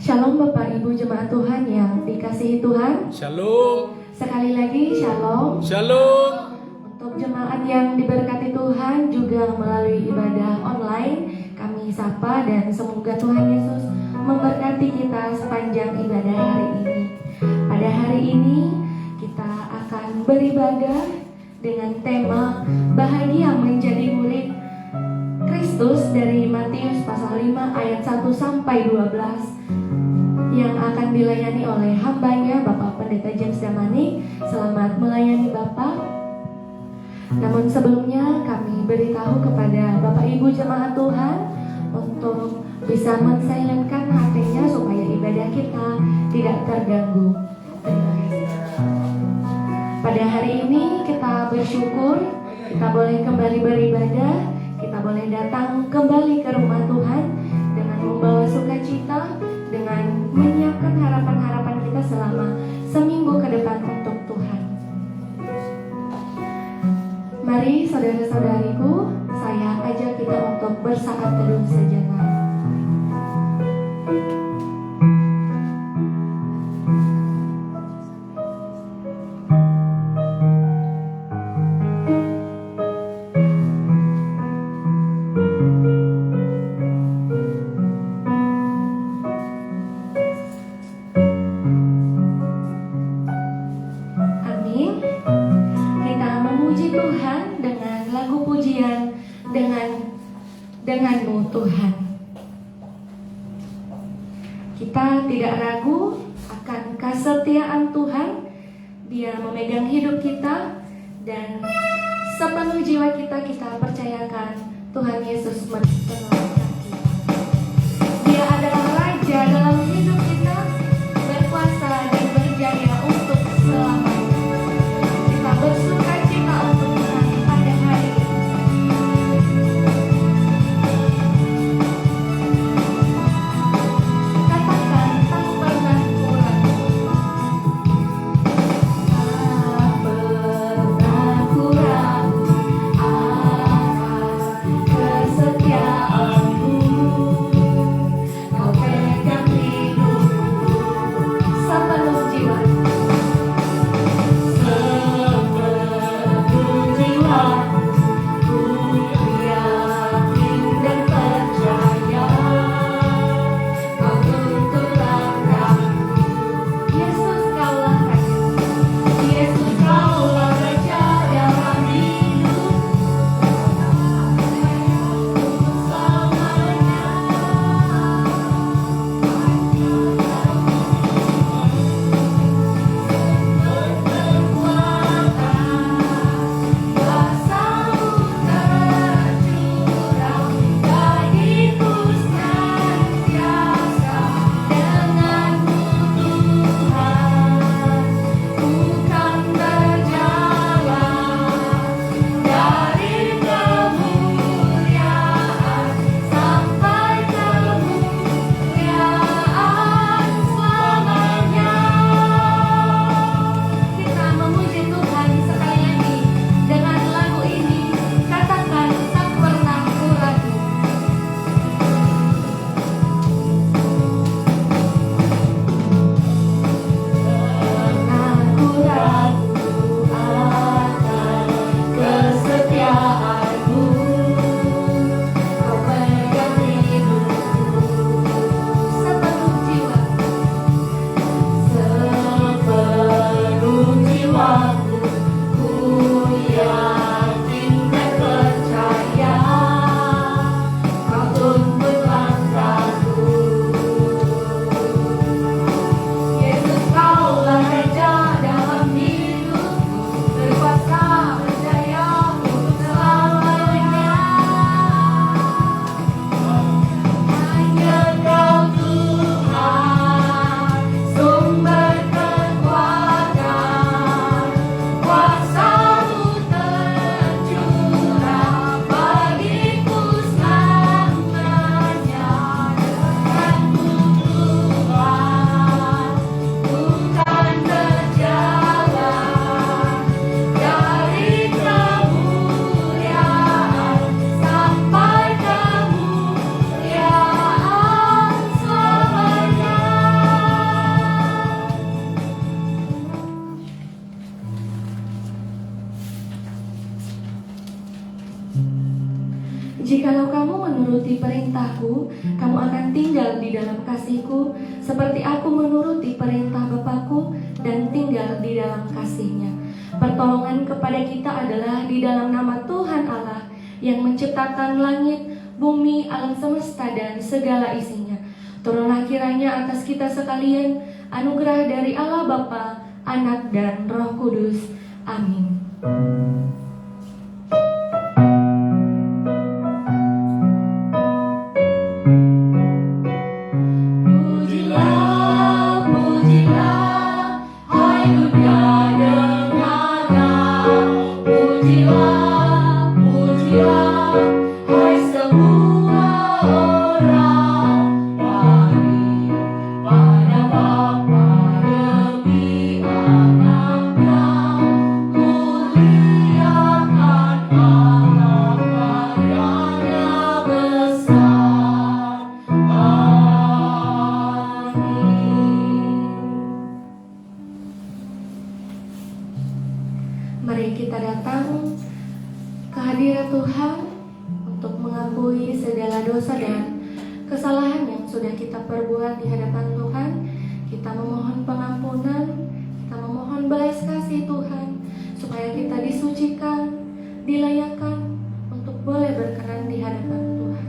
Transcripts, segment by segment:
Shalom Bapak Ibu Jemaat Tuhan yang dikasihi Tuhan. Shalom. Sekali lagi Shalom. Shalom. Untuk jemaat yang diberkati Tuhan juga melalui ibadah online, kami sapa dan semoga Tuhan Yesus memberkati kita sepanjang ibadah hari ini. Pada hari ini kita akan beribadah dengan tema bahagia menjadi murid Kristus dari Matius pasal 5 ayat 1 sampai 12 yang akan dilayani oleh hambanya Bapak Pendeta James Damanik. Selamat melayani Bapak. Namun sebelumnya kami beritahu kepada Bapak Ibu jemaat Tuhan untuk bisa mensilentkan HP-nya supaya ibadah kita tidak terganggu. Pada hari ini kita bersyukur kita boleh kembali beribadah, kita boleh datang kembali ke rumah Tuhan dengan membawa sukacita, dengan menyiapkan harapan-harapan kita selama seminggu ke depan untuk Tuhan. Mari saudara-saudariku, saya ajak kita untuk bersaat teduh sejenak. Denganmu Tuhan, kita tidak ragu akan kesetiaan Tuhan. Dia memegang hidup kita dan sepenuh jiwa kita percayakan Tuhan Yesus menyelamatkan kita. Dia adalah Raja dalam hidup kita, berkuasa dan berjaya untuk selamanya. Kita bersuka cita untuk Tuhan pada hari ini. Kesetiaan akan tinggal di dalam kasih-Ku, seperti aku menuruti perintah Bapa-Ku dan tinggal di dalam kasih-Nya. Pertolongan kepada kita adalah di dalam nama Tuhan Allah yang menciptakan langit, bumi, alam semesta, dan segala isinya. Turunlah kiranya atas kita sekalian anugerah dari Allah Bapa, Anak, dan Roh Kudus. Amin. Mari kita datang ke hadirat Tuhan untuk mengakui segala dosa dan kesalahan yang sudah kita perbuat di hadapan Tuhan. Kita memohon pengampunan, kita memohon belas kasih Tuhan, supaya kita disucikan, dilayakkan untuk boleh berkenan di hadapan Tuhan.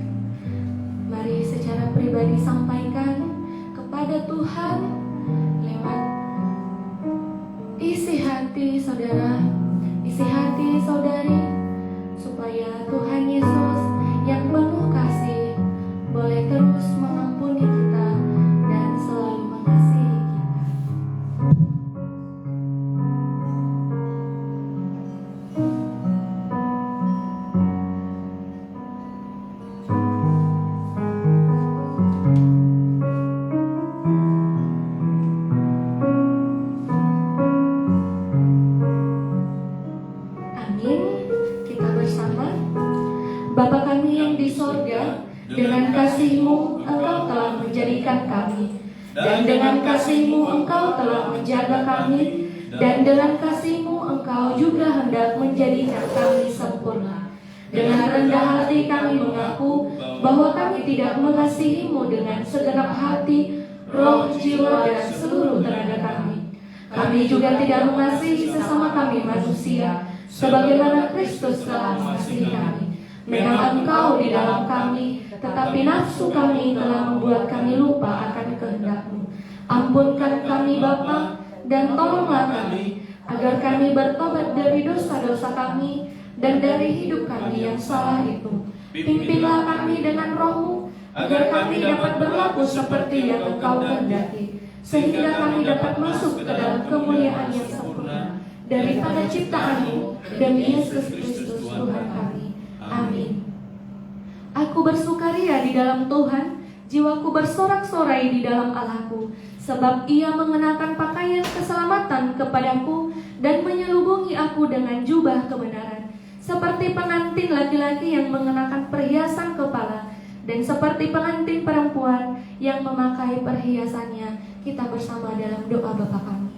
Mari secara pribadi sampaikan kepada Tuhan lewat isi hati saudara, isi hati saudari, supaya Tuhan Yesus yang penuh kasih boleh terus mengampuni kita dan selalu mengasihi kita. Bapa kami yang di sorga, dengan kasih-Mu Engkau telah menjadikan kami, dan dengan kasih-Mu Engkau telah menjaga kami, dan dengan kasih-Mu Engkau juga hendak menjadikan kami sempurna. Dengan rendah hati kami mengaku bahwa kami tidak mengasihi-Mu dengan segenap hati, roh, jiwa, dan seluruh tenaga kami. Kami juga tidak mengasihi sesama kami manusia, sebagaimana Kristus telah mengasihi kami. Memang Engkau di dalam kami, tetapi nafsu kami telah membuat kami lupa akan kehendak-Mu. Ampunkan kami Bapa, dan tolonglah kami, agar kami bertobat dari dosa-dosa kami, dan dari hidup kami yang salah itu. Pimpinlah kami dengan Roh-Mu, agar kami dapat berlaku seperti yang Engkau kehendaki, sehingga kami dapat masuk ke dalam kemuliaan yang sempurna daripada ciptaan-Mu, demi Yesus Kristus Tuhan kami. Amin. Aku bersukaria di dalam Tuhan, jiwaku bersorak-sorai di dalam Allahku, sebab Ia mengenakan pakaian keselamatan kepadaku dan menyelubungi aku dengan jubah kebenaran, seperti pengantin laki-laki yang mengenakan perhiasan kepala, dan seperti pengantin perempuan yang memakai perhiasannya. Kita bersama dalam doa Bapa kami.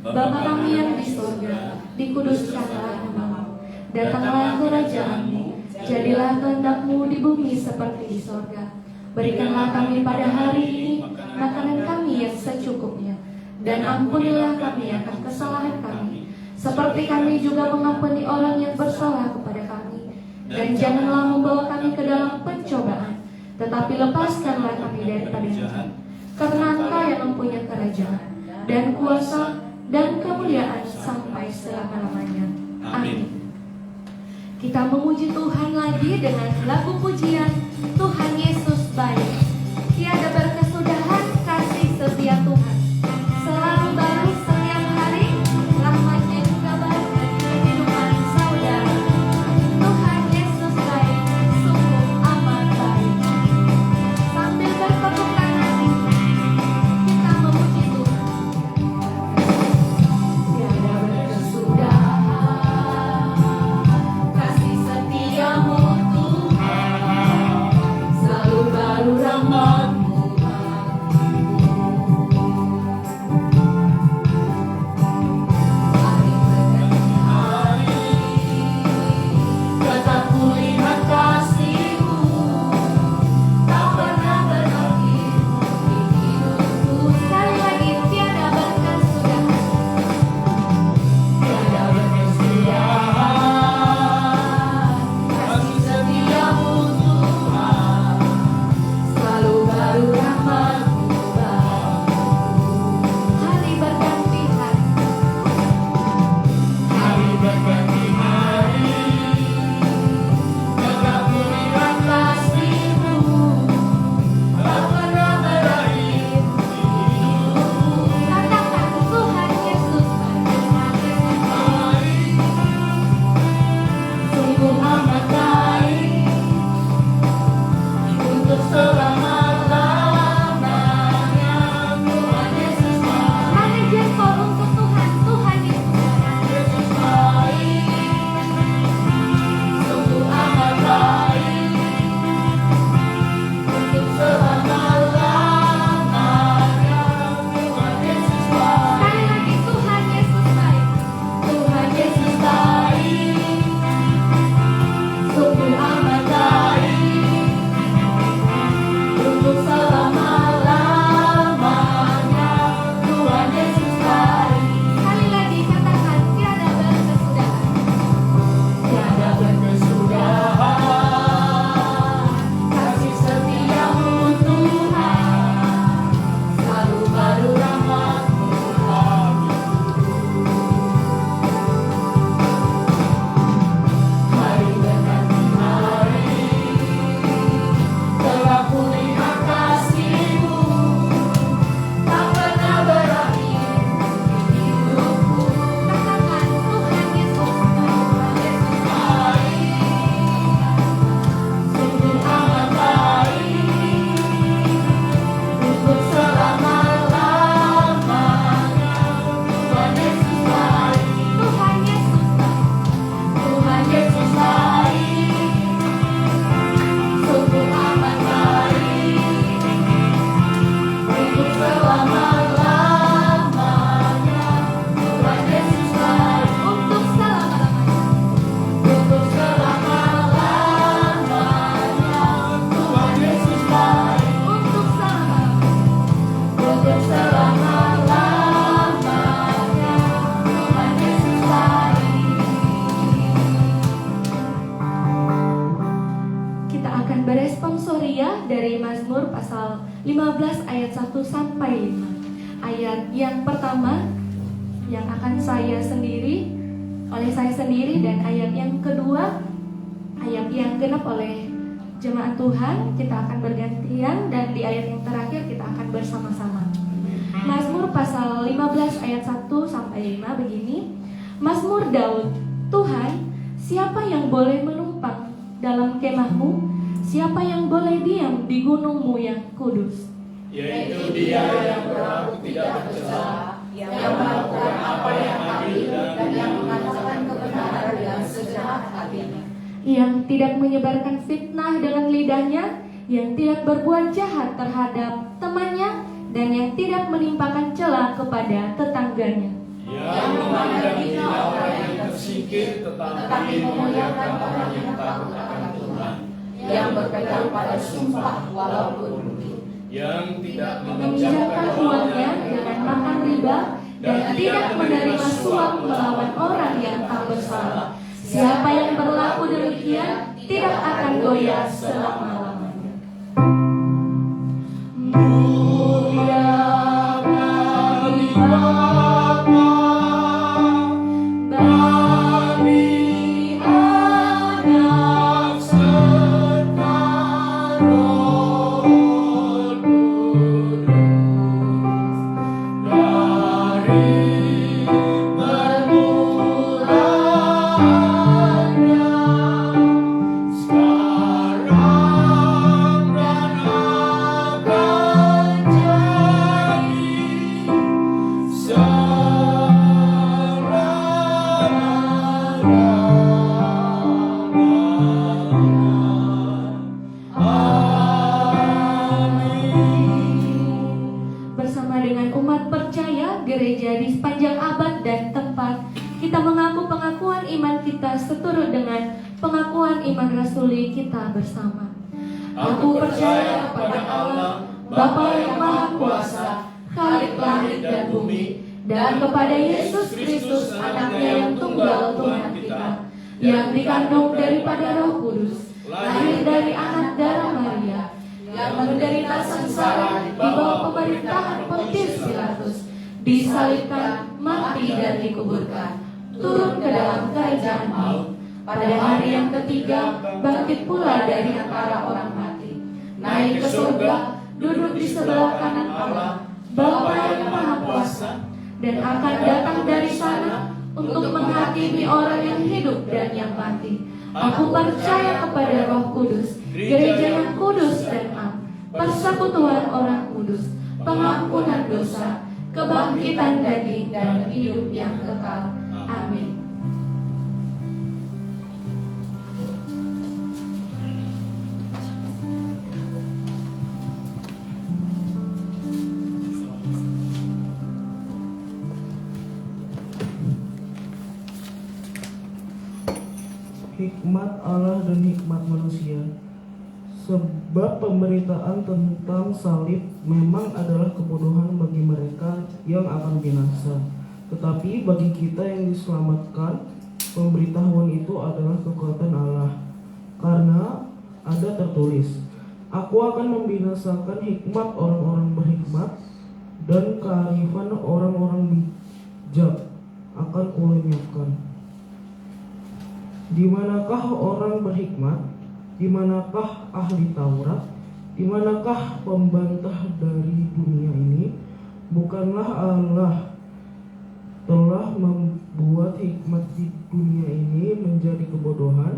Bapa kami yang di surga, dikuduskanlah nama-Mu, datanglah kerajaan-Mu, jadilah kehendak-Mu di bumi seperti di sorga. Berikanlah kami pada hari ini makanan kami yang secukupnya, dan ampunilah kami akan kesalahan kami, seperti kami juga mengampuni orang yang bersalah kepada kami. Dan janganlah membawa kami ke dalam pencobaan, tetapi lepaskanlah kami daripada jahat. Karena Engkau yang mempunyai kerajaan, dan kuasa, dan kemuliaan sampai selama-lamanya. Amin. Kita memuji Tuhan lagi dengan lagu pujian Tuhan Yesus Baik. Tiada berkesudahan kasih setia Tuhan, selalu baru setiap hari, rahmat-Nya juga baru bagi kehidupan saudara. Tuhan Yesus baik, sungguh amat baik. Sambil bertepuk tangan, kita memuji Tuhan. Tiada berkesudahan kasih setiamu Tuhan, selalu pasal 15 ayat 1 sampai 5. Ayat yang pertama yang akan oleh saya sendiri, dan ayat yang kedua ayat yang genap oleh jemaat Tuhan. Kita akan bergantian, dan di ayat yang terakhir kita akan bersama-sama. Mazmur pasal 15 ayat 1 sampai 5 begini. Mazmur Daud. Tuhan, siapa yang boleh menumpang dalam kemahmu? Siapa yang boleh diam di gunungmu yang kudus? Yaitu Dia yang berlaku tidak bercela, yang melakukan apa yang adil, dan yang mengatakan kebenaran yang segenap hatinya. Yang tidak menyebarkan fitnah dengan lidahnya, yang tidak berbuat jahat terhadap temannya, dan yang tidak menimpakan cela kepada tetangganya. Yang memandang hina orang yang tersingkir, tetapi memuliakan orang yang takut akan Tuhan. Yang berpegang pada sumpah walaupun rugi. Yang tidak Meminjamkan uangnya dengan makan riba, dan tidak menerima suap melawan orang yang tak bersalah. Siapa yang berlaku demikian tidak akan goyah selama-lamanya. Mulia bagi Bapa, bagi Anak serta Roh Kudus, dari permulaannya, sekarang dan akan jadi bersama dengan umat percaya gereja di sepanjang abad dan tempat, kita mengaku pengakuan iman kita seturut dengan pengakuan iman rasuli kita bersama. Aku percaya kepada Allah, Bapa yang Maha Kuasa, Khalik langit dan bumi, dan kepada Yesus Kristus, Anaknya yang tunggal Tuhan kita, yang dikandung daripada Roh Kudus, lahir dari anak darah Maria, yang menderita sengsara di bawah pemerintahan Pontius Pilatus, disalibkan, mati dan dikuburkan, turun ke dalam kerajaan maut, pada hari yang ketiga bangkit pula dari antara orang mati, naik ke surga, duduk di sebelah kanan Allah, Bapa yang Maha Kuasa, dan akan datang dari sana untuk menghakimi orang yang hidup dan yang mati. Aku percaya kepada Roh Kudus, gereja yang kudus dan am, persekutuan orang kudus, pengampunan dosa, kebangkitan daging, dan hidup yang kekal. Amin. Hikmat Allah dan hikmat manusia. Sebab pemberitaan tentang salib memang adalah kebodohan bagi mereka yang akan binasa. Tetapi bagi kita yang diselamatkan, pemberitahuan itu adalah kekuatan Allah. Karena ada tertulis, Aku akan membinasakan hikmat orang-orang berhikmat, dan kearifan orang-orang bijak akan kulenyapkan. Di manakah orang berhikmat? Di manakah ahli Taurat? Di manakah pembantah dari dunia ini? Bukanlah Allah telah membuat hikmat di dunia ini menjadi kebodohan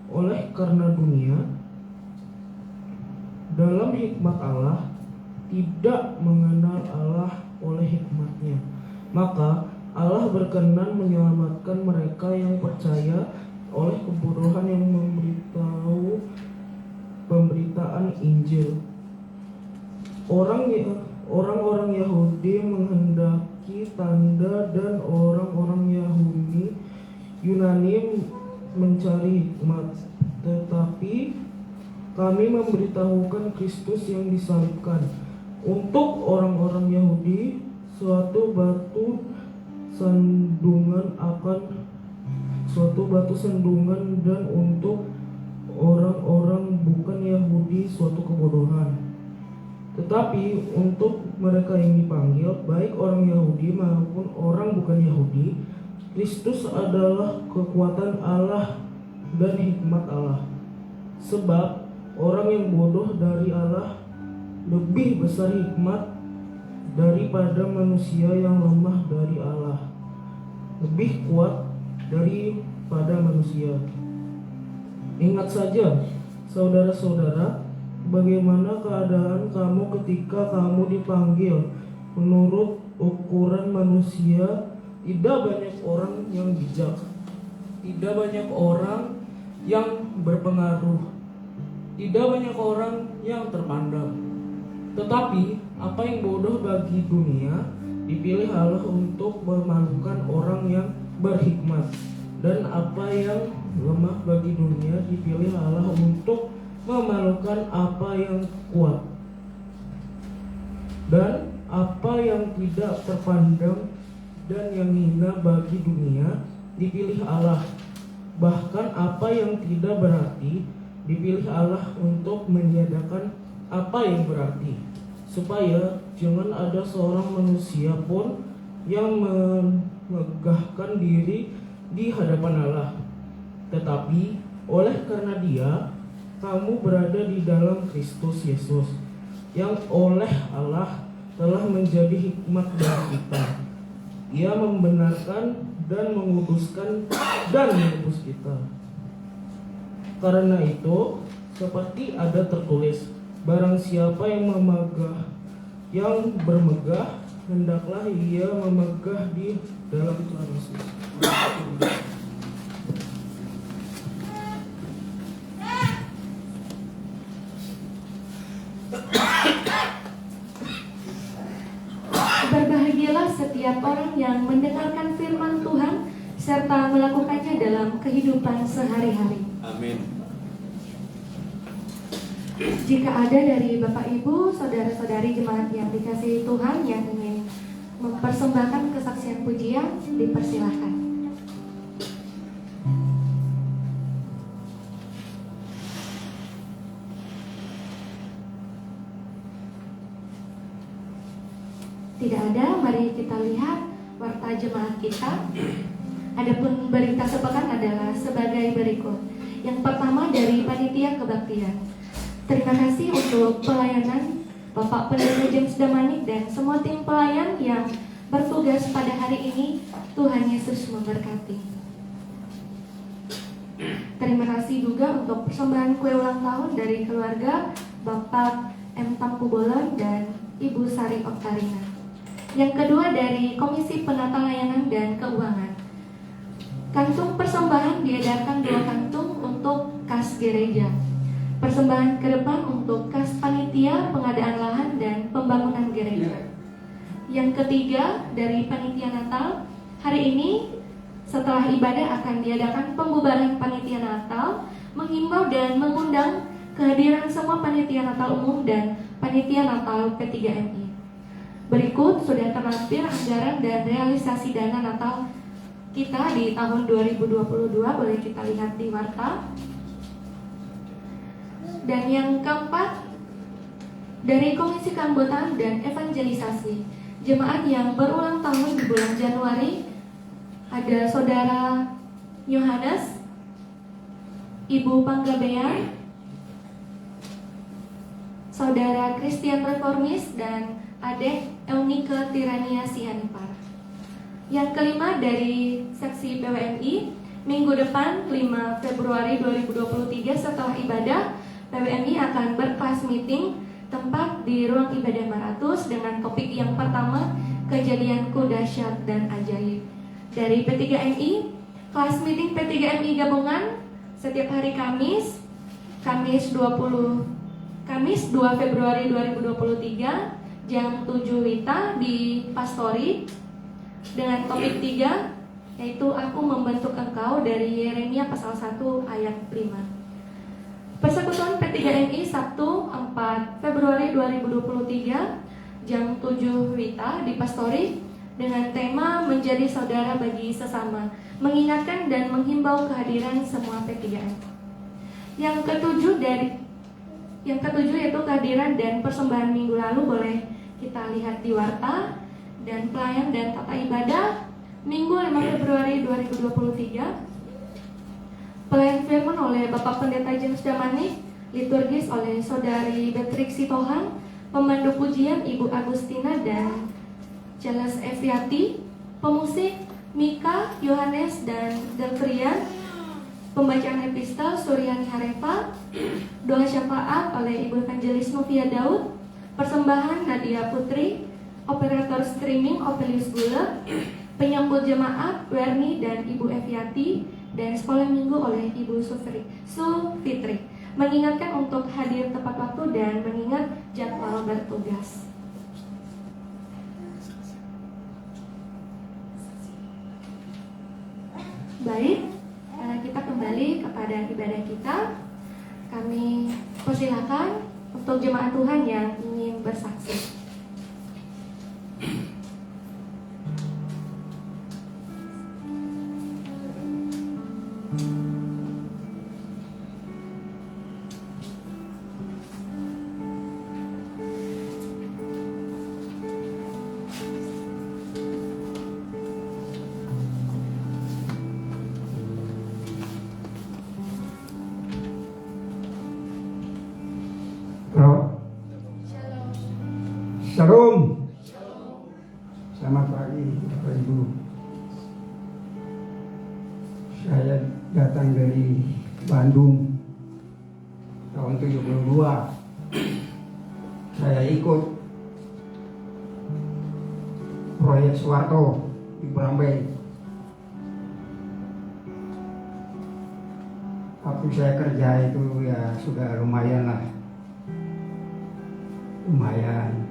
oleh karena dunia dalam hikmat Allah tidak mengenal Allah oleh hikmatnya. Maka Allah berkenan menyelamatkan mereka yang percaya oleh kebodohan yang memberitahu pemberitaan Injil. Orang-orang Yahudi menghendaki tanda, dan orang-orang Yunani mencari hikmat. Tetapi kami memberitahukan Kristus yang disalibkan. Untuk orang-orang Yahudi, suatu batu sandungan, dan untuk orang-orang bukan Yahudi suatu kebodohan. Tetapi untuk mereka yang dipanggil, baik orang Yahudi maupun orang bukan Yahudi, Kristus adalah kekuatan Allah dan hikmat Allah. Sebab orang yang bodoh dari Allah lebih besar hikmat daripada manusia yang lemah dari Allah, lebih kuat daripada manusia. Ingat saja, saudara-saudara, bagaimana keadaan kamu ketika kamu dipanggil. Menurut ukuran manusia, tidak banyak orang yang bijak, tidak banyak orang yang berpengaruh, tidak banyak orang yang terpandang. Tetapi apa yang bodoh bagi dunia dipilih Allah untuk memalukan orang yang berhikmat, dan apa yang lemah bagi dunia dipilih Allah untuk memalukan apa yang kuat, dan apa yang tidak terpandang dan yang hina bagi dunia dipilih Allah. Bahkan apa yang tidak berarti dipilih Allah untuk meniadakan apa yang berarti, supaya jangan ada seorang manusia pun yang memegahkan diri di hadapan Allah. Tetapi oleh karena Dia, kamu berada di dalam Kristus Yesus, yang oleh Allah telah menjadi hikmat bagi kita. Ia membenarkan dan menguduskan dan menebus kita. Karena itu, seperti ada tertulis, barang siapa yang bermegah, hendaklah ia memegah di dalam Tuhan Yesus. Berbahagialah setiap orang yang mendengarkan firman Tuhan serta melakukannya dalam kehidupan sehari-hari. Amin. Jika ada dari Bapak Ibu, saudara-saudari jemaat yang dikasihi Tuhan yang ingin mempersembahkan kesaksian pujian, dipersilahkan. Tidak ada, mari kita lihat warta jemaat kita. Adapun berita sepekan adalah sebagai berikut. Yang pertama dari Panitia Kebaktian. Terima kasih untuk pelayanan Bapak Pendeta James Damanik dan semua tim pelayan yang bertugas pada hari ini. Tuhan Yesus memberkati. Terima kasih juga untuk persembahan kue ulang tahun dari keluarga Bapak M. Tampu Bolon dan Ibu Sari Oktarina. Yang kedua dari Komisi Penata Layanan dan Keuangan. Kantung persembahan diadakan 2 kantung untuk kas gereja. Persembahan ke depan untuk kas panitia, pengadaan lahan, dan pembangunan gereja. Yang ketiga dari panitia Natal, hari ini setelah ibadah akan diadakan pembubaran panitia Natal, menghimbau dan mengundang kehadiran semua panitia Natal umum dan panitia Natal P3MI. Berikut sudah terlampir anggaran dan realisasi dana Natal kita di tahun 2022, boleh kita lihat di warta. Dan yang keempat, dari Komisi Keanggotaan dan Evangelisasi, jemaat yang berulang tahun di bulan Januari, ada Saudara Yohanes, Ibu Panggabean, Saudara Christian Reformis, dan Adek Eunike Tirania Sianipar. Yang kelima dari seksi PWMI, minggu depan 5 Februari 2023 setelah ibadah, PWMI akan berkelas meeting tempat di ruang ibadah Maratus dengan topik yang pertama, kejadianku dahsyat dan ajaib. Dari P3MI, kelas meeting P3MI gabungan setiap hari Kamis 2 Februari 2023 jam 7 WITA di Pastori dengan topik 3, yaitu aku membentuk engkau dari Yeremia pasal 1 ayat 5. Persekutuan P3MI Sabtu 4 Februari 2023 jam 7 WITA di Pastori dengan tema menjadi saudara bagi sesama, mengingatkan dan menghimbau kehadiran semua P3MI. Yang ketujuh dari Yang ketujuh yaitu kehadiran dan persembahan minggu lalu, boleh kita lihat di warta, dan pelayan dan tata ibadah Minggu 5 Februari 2023. Pelayan firman oleh Bapak Pendeta James Damanik, liturgis oleh Saudari Beatrix Sitohang, pemandu pujian Ibu Agustina dan Charles Eviati, pemusik Mika, Yohanes, dan Deltrian, pembacaan epistel Suryani Harepa, doa syafaat oleh Ibu Evangelis Novia Daud, persembahan Nadia Putri, operator streaming Opelius Gula, penyambut jemaat Werni dan Ibu Eviati, dan sekolah minggu oleh Ibu Sufitri. Mengingatkan untuk hadir tepat waktu dan mengingat jadwal bertugas. Baik, kita kembali kepada ibadah kita. Kami persilakan untuk jemaat Tuhan yang ingin bersaksi. Shalom. Selamat pagi Bapak Ibu. Saya datang dari Bandung tahun 72. Saya ikut proyek Soeharto di Berambai. Waktu saya kerja itu ya sudah lumayan lah. Lumayan.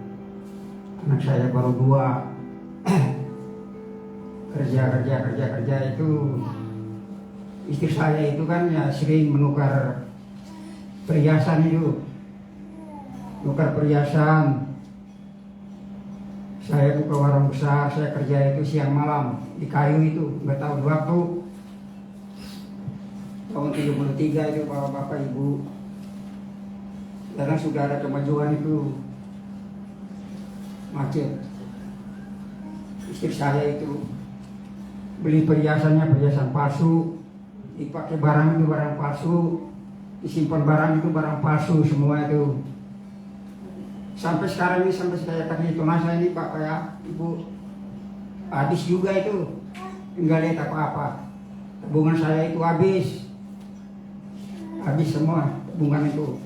Anak saya baru 2. kerja itu istri saya itu kan ya sering menukar perhiasan itu. Nukar perhiasan. Saya buka warung besar, saya kerja itu siang malam di kayu itu, nggak tahu waktu. Tahun 73 itu Bapak Ibu. Karena sudah ada kemajuan itu macet. Istri saya itu beli perhiasannya perhiasan palsu, dipakai barang itu barang palsu, disimpan barang itu barang palsu semua itu. Sampai sekarang ini, sampai saya kasih tunasa ini Pak ya Ibu, habis juga itu, tinggal lihat apa-apa. Tabungan saya itu habis semua tabungan itu.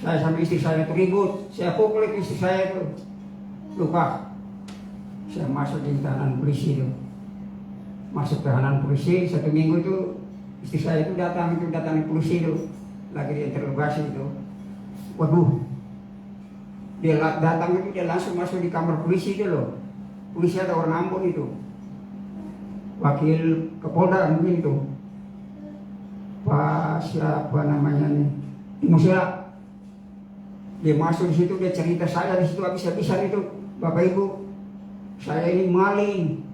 Saya sama istri saya itu ribut, saya pukul istri saya itu. Lupa, saya masuk di tahanan polisi itu. Masuk tahanan polisi 1 minggu itu, istri saya itu datang di polisi itu, lagi diinterogasi itu. Waduh, dia datang itu dia langsung masuk di kamar polisi itu loh. Polisi ada orang Ambon itu, wakil Kapolda mungkin itu, Pak siapa namanya nih, Musya. Dia masuk di situ, dia cerita saya di situ habis-habisan itu. Bapak Ibu, saya ini maling,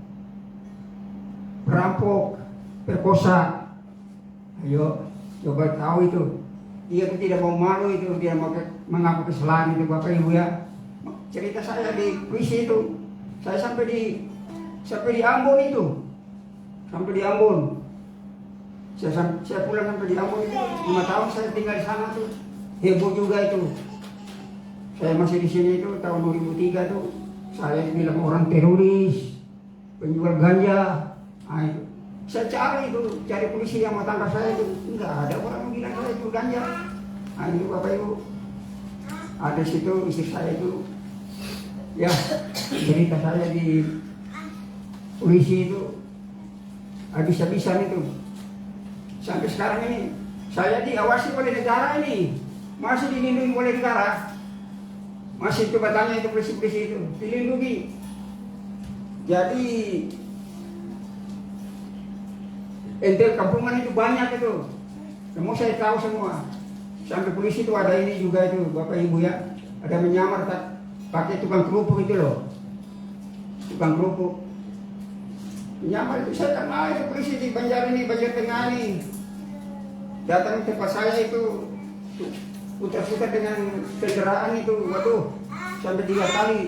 perampok, perkosa. Ayo, coba tahu itu. Dia itu tidak mau malu itu, dia mau mengaku kesalahan itu Bapak Ibu ya. Cerita saya di polisi itu, saya sampai di Ambon itu, sampai di Ambon. Saya pulang sampai di Ambon itu, 5 tahun saya tinggal di sana tuh, heboh juga itu. Saya masih di sini itu tahun 2003 tuh, saya bilang orang teroris, penjual ganja. Nah, itu. Saya cari polisi yang mau tangkap saya itu, enggak ada orang yang bilang saya itu ganja. Nah itu Bapak Ibu, ada situ istri saya itu, ya cerita saya di polisi itu habis-habisan itu. Sampai sekarang ini saya diawasi oleh negara ini, masih dilindungi oleh negara. Masih coba tanya itu polisi-polisi itu, dilindungi. Jadi entel kampungan itu banyak itu. Semua saya tahu semua. Sampai polisi itu ada ini juga itu Bapak Ibu ya. Ada menyamar pakai tukang kerupuk itu loh. Tukang kerupuk. Menyamar itu saya kenal itu polisi di Banjar ini, Banjar Tengah ini. Datang ke tempat saya itu putar-putar dengan kendaraan itu, waduh, sampai 3 kali.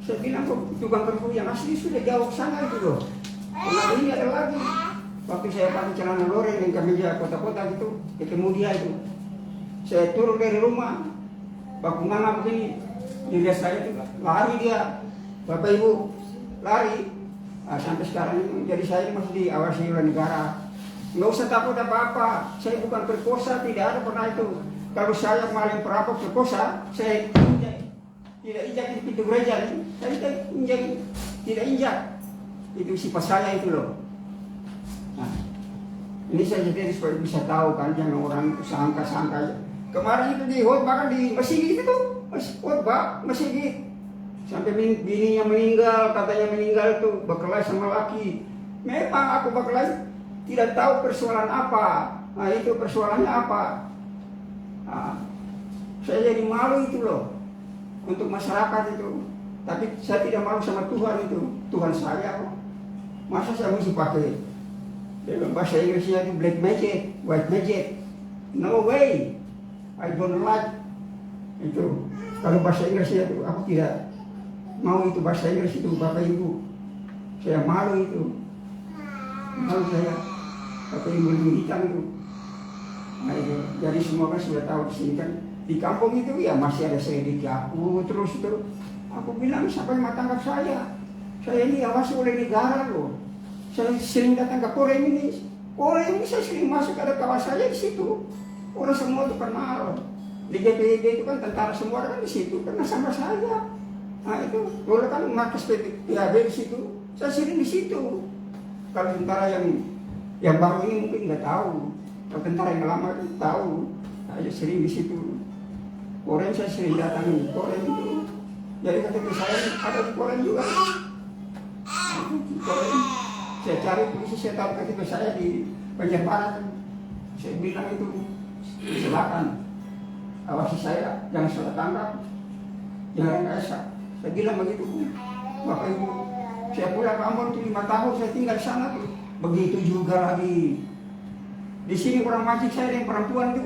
Saya bilang kok tukang kerupuk yang asli sudah jauh sana itu loh. Kalau ini ada lagi. Waktu saya pakai celana loreng dan kemeja kota-kota gitu, ketemu dia itu. Saya turun dari rumah, baku nganga begini, dilihat saya itu lari dia, Bapak Ibu lari. Nah, sampai sekarang ini, jadi saya masih diawasi oleh negara. Nggak usah takut apa-apa, saya bukan perkosa, tidak ada pernah itu. Kalau saya maling perampok perkosa, saya tidak injak di pintu gereja, saya tidak injak. Itu sifat saya itu loh. Nah, ini saya jadi supaya bisa tahu kan, jangan orang sangka-sangka. Kemarin itu di khotbah kan di masjid itu, khotbah masjid. Sampai bininya meninggal, katanya meninggal tuh berkelahi sama laki. Memang aku berkelahi, tidak tahu persoalan apa. Nah itu persoalannya apa. Nah, saya jadi malu itu loh untuk masyarakat itu. Tapi saya tidak malu sama Tuhan itu, Tuhan saya kok. Masa saya mesti pakai dalam bahasa Inggrisnya itu black magic, white magic? No way, I don't like itu. Kalau bahasa Inggrisnya itu aku tidak mau itu bahasa Inggris itu, Bapak Ibu. Saya malu itu, malu saya. Bapak Ibu hitam itu. Nah, itu. Jadi semua kan sudah tahu di sini kan. Di kampung itu ya masih ada selidiki aku terus itu. Aku bilang siapa yang tangkap saya? Saya ini awasi oleh negara loh. Saya sering datang ke Korem ini. Korem ini saya sering masuk, ada kawan saya di situ. Orang semua itu kenal. Di GPID itu kan tentara semua kan di situ, karena sama saya. Nah itu, boleh kan markas PAB di situ. Saya sering di situ. Kalau tentara yang baru ini mungkin nggak tahu. Kalau tentara yang lama itu tahu. Saya sering di situ. Korem saya sering datang di Korem itu. Jadi ketika saya ada di Korem juga. Di Korem. Saya cari polisi, saya tahu ketika saya di Banjar Barat, saya bilang itu silakan awasi saya, jangan salah tangkap, jangan rekayasa. Saya bilang begitu, Bapak Ibu. Saya pulang ke Ambon itu 5 tahun, saya tinggal di sana tuh. Begitu juga lagi. Di sini orang mancing saya dengan perempuan itu,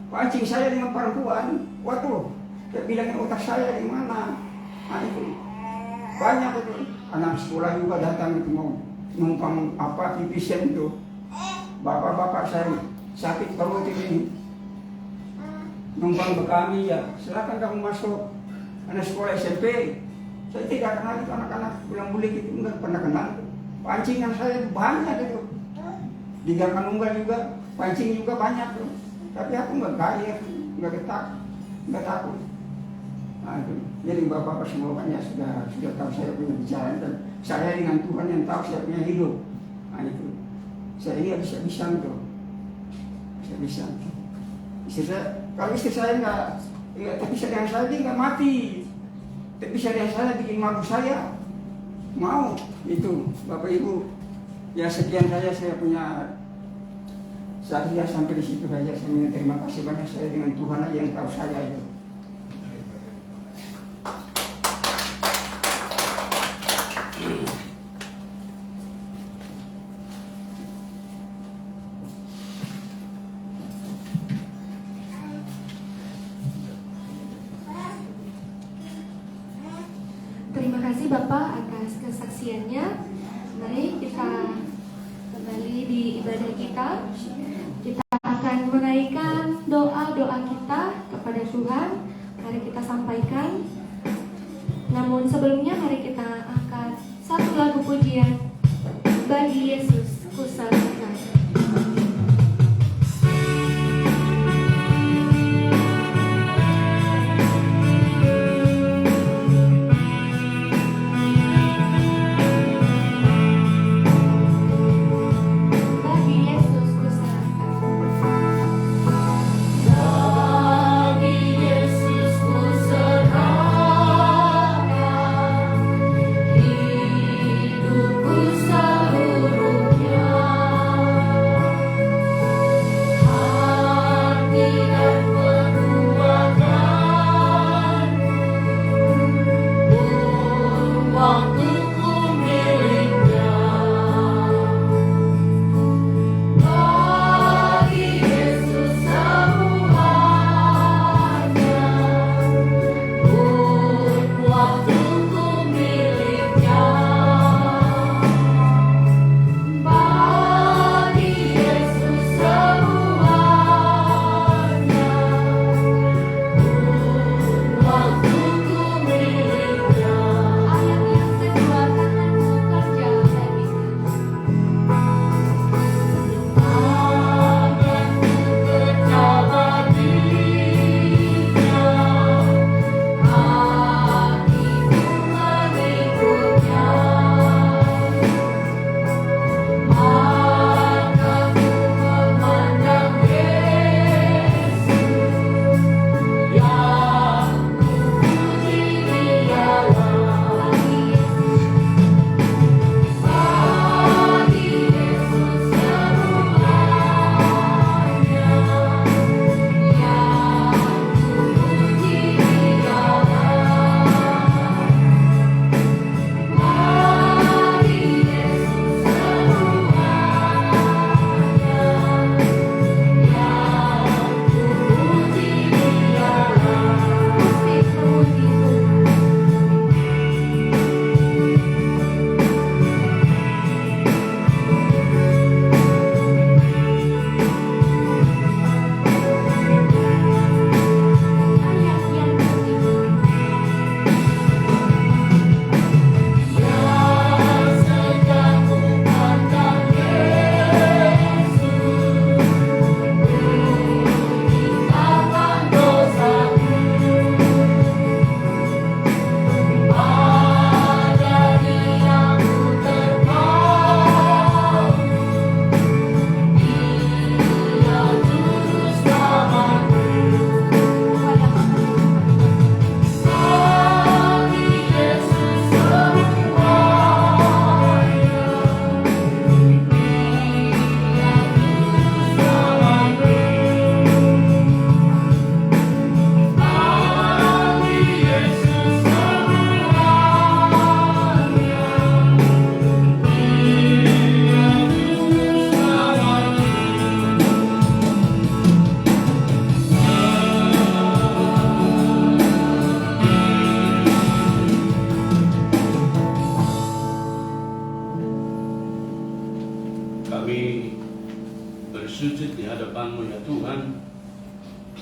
pancing saya dengan perempuan. Waduh, saya bilang otak saya di mana? Nah itu banyak itu anak sekolah juga datang itu mau numpang apa tipisen itu. Bapak-bapak saya sakit perut ini numpang ke kami ya, silakan kamu masuk. Anak sekolah SMP, saya tidak kenal itu anak-anak bilang boleh gitu, enggak pernah kenal. Pancingan saya banyak itu. Di Gang Kanunggal juga pancing juga banyak tuh. Tapi aku nggak gaya, nggak takut. Nah, itu. Jadi bapak-bapak semua banyak sudah tahu saya punya bicara dan saya dengan Tuhan yang tahu saya punya hidup. Nah itu, saya ini bisa itu, bisa. Kalau istri saya nggak, ya, tapi yang saya ini nggak mati. Tapi yang saya bikin malu saya, mau itu Bapak Ibu. Ya sekian saya punya. Saya sampai di situ saja. Saya terima kasih banyak, saya dengan Tuhan aja yang tahu saya itu. Terima kasih Bapak atas kesaksiannya. Mari kita kembali di ibadah kita. Kita akan menaikkan doa-doa kita kepada Tuhan. Mari kita sampaikan. Namun sebelumnya mari kita angkat satu lagu pujian. Bagi Yesus ku salibkan. Hidupku seluruhnya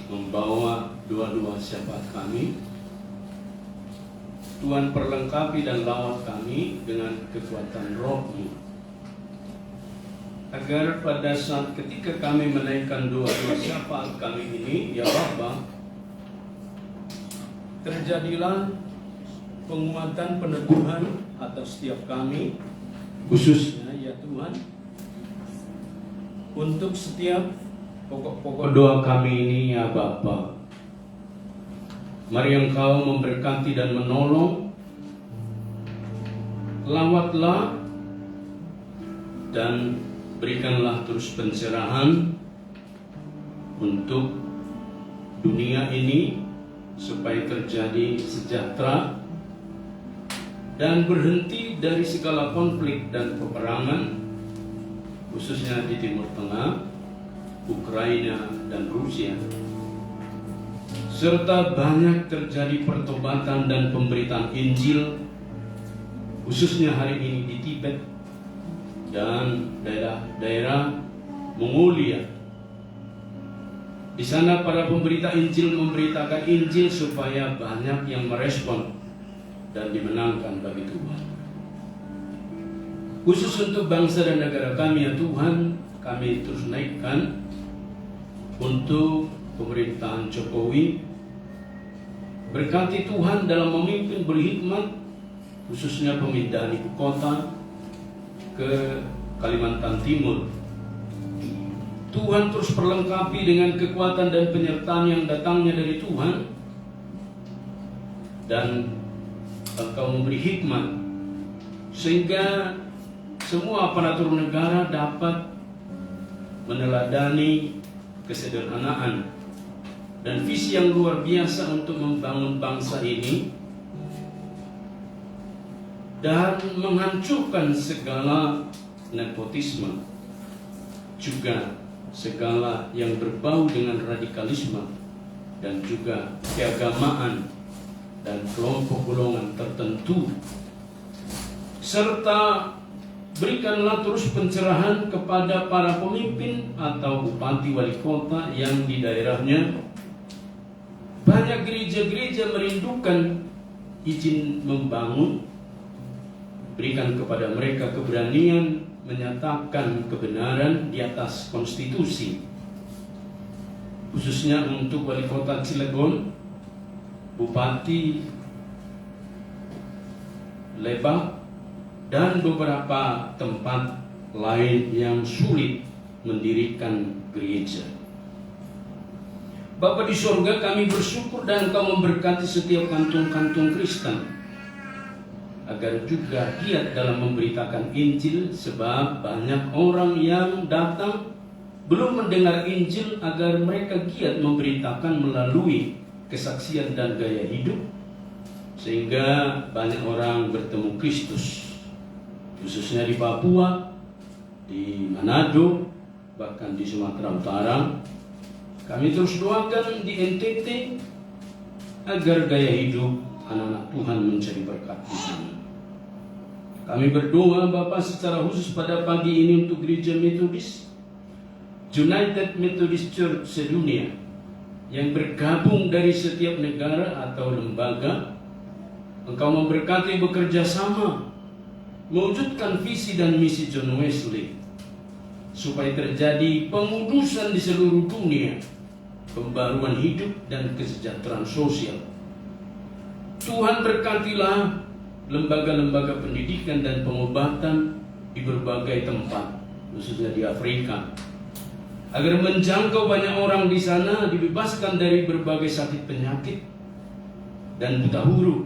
membawa dua-dua syafaat kami. Tuhan perlengkapi dan lawat kami dengan kekuatan Roh-Mu, agar pada saat ketika kami menaikkan dua-dua syafaat kami ini, ya Bapa, terjadilah penguatan peneguhan atas setiap kami, khususnya ya Tuhan, untuk setiap pokok-pokok doa kami ini ya Bapa. Mari Engkau memberkati dan menolong, lawatlah dan berikanlah terus pencerahan untuk dunia ini supaya terjadi sejahtera dan berhenti dari segala konflik dan peperangan, khususnya di Timur Tengah, Ukraina dan Rusia, serta banyak terjadi pertobatan dan pemberitaan Injil, khususnya hari ini di Tibet dan daerah-daerah Mongolia. Di sana para pemberita Injil memberitakan Injil supaya banyak yang merespon dan dimenangkan bagi Tuhan. Khusus untuk bangsa dan negara kami ya Tuhan, kami terus naikkan untuk pemerintahan Jokowi. Berkati Tuhan dalam memimpin berhikmat, khususnya pemindahan ibu kota ke Kalimantan Timur. Tuhan terus perlengkapi dengan kekuatan dan penyertaan yang datangnya dari Tuhan, dan Engkau memberi hikmat sehingga semua aparatur negara dapat meneladani kesederhanaan dan visi yang luar biasa untuk membangun bangsa ini dan menghancurkan segala nepotisme, juga segala yang berbau dengan radikalisme dan juga keagamaan dan kelompok golongan tertentu, serta berikanlah terus pencerahan kepada para pemimpin atau bupati wali kota yang di daerahnya banyak gereja-gereja merindukan izin membangun. Berikan kepada mereka keberanian menyatakan kebenaran di atas konstitusi, khususnya untuk wali kota Cilegon, Bupati Lebak, dan beberapa tempat lain yang sulit mendirikan gereja. Bapa di surga, kami bersyukur dan Engkau memberkati setiap kantung-kantung Kristen, agar juga giat dalam memberitakan Injil, sebab banyak orang yang datang belum mendengar Injil, agar mereka giat memberitakan melalui kesaksian dan gaya hidup, sehingga banyak orang bertemu Kristus, khususnya di Papua, di Manado, bahkan di Sumatera Utara. Kami terus doakan di NTT agar gaya hidup anak-anak Tuhan mencari berkat di sana. Kami berdoa Bapa secara khusus pada pagi ini untuk Gereja Metodis United Methodist Church sedunia yang bergabung dari setiap negara atau lembaga. Engkau memberkati bekerja sama mewujudkan visi dan misi John Wesley, supaya terjadi pengudusan di seluruh dunia, pembaruan hidup dan kesejahteraan sosial. Tuhan berkatilah lembaga-lembaga pendidikan dan pengobatan di berbagai tempat, khususnya di Afrika, agar menjangkau banyak orang di sana, dibebaskan dari berbagai sakit penyakit dan buta huruf,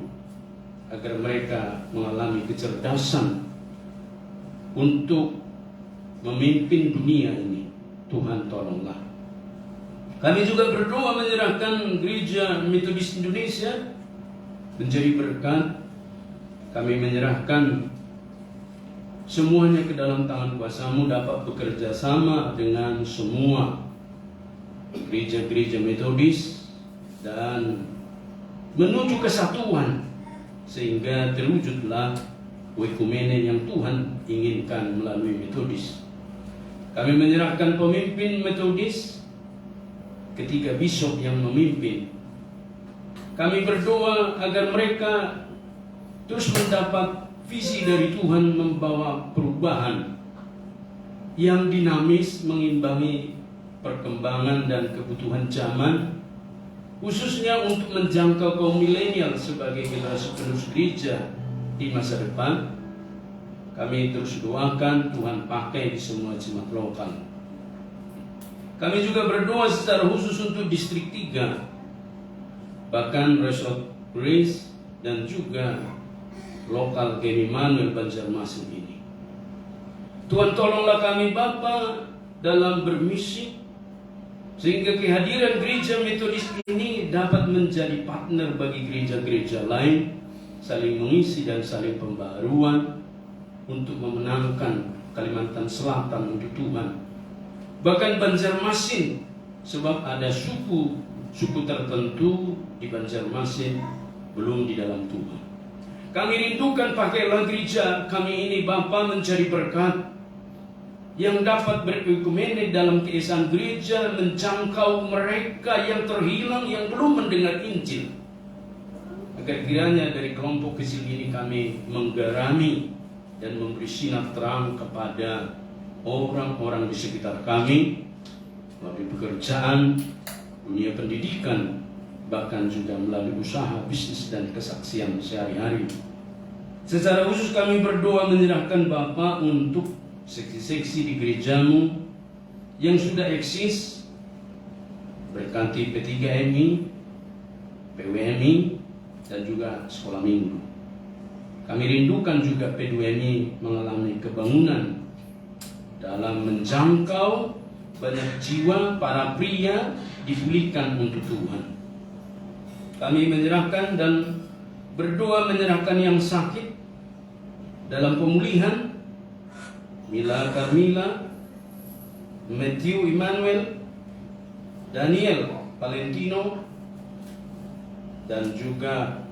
agar mereka mengalami kecerdasan untuk memimpin dunia ini. Tuhan tolonglah. Kami juga berdoa menyerahkan Gereja Metodis Indonesia menjadi berkat. Kami menyerahkan semuanya ke dalam tangan kuasa-Mu, dapat bekerja sama dengan semua gereja-gereja Metodis dan menuju kesatuan, sehingga terwujudlah oikumene yang Tuhan inginkan melalui Metodis. Kami menyerahkan pemimpin Metodis ketiga bishop yang memimpin. Kami berdoa agar mereka terus mendapat visi dari Tuhan membawa perubahan yang dinamis mengimbangi perkembangan dan kebutuhan zaman, khususnya untuk menjangkau kaum milenial sebagai generasi penerus gereja di masa depan. Kami terus doakan Tuhan pakai di semua jemaat lokal. Kami juga berdoa secara khusus untuk distrik 3, bahkan Resort Grace dan juga lokal Gemi Manuel Banjarmasin ini. Tuhan tolonglah kami Bapa dalam bermisi, sehingga kehadiran gereja metodis ini dapat menjadi partner bagi gereja-gereja lain, saling mengisi dan saling pembaruan untuk memenangkan Kalimantan Selatan untuk Tuhan. Bahkan Banjarmasin, sebab ada suku tertentu di Banjarmasin belum di dalam Tuhan. Kami rindukan pakailah gereja kami ini Bapa menjadi berkat yang dapat berkumene dalam keesaan gereja, menjangkau mereka yang terhilang, yang belum mendengar Injil. Agar kiranya dari kelompok kecil ini kami menggarami dan memberi sinar terang kepada orang-orang di sekitar kami melalui pekerjaan, dunia pendidikan, bahkan juga melalui usaha, bisnis, dan kesaksian sehari-hari. Secara khusus kami berdoa menyerahkan Bapa untuk seksi-seksi di gerejamu yang sudah eksis, berkati P3MI, PWMI, dan juga sekolah minggu. Kami rindukan juga P2MI mengalami kebangunan dalam menjangkau banyak jiwa para pria dipulihkan untuk Tuhan. Kami menyerahkan dan berdoa menyerahkan yang sakit dalam pemulihan, Mila Carmila, Matthew Emmanuel, Daniel Valentino, dan juga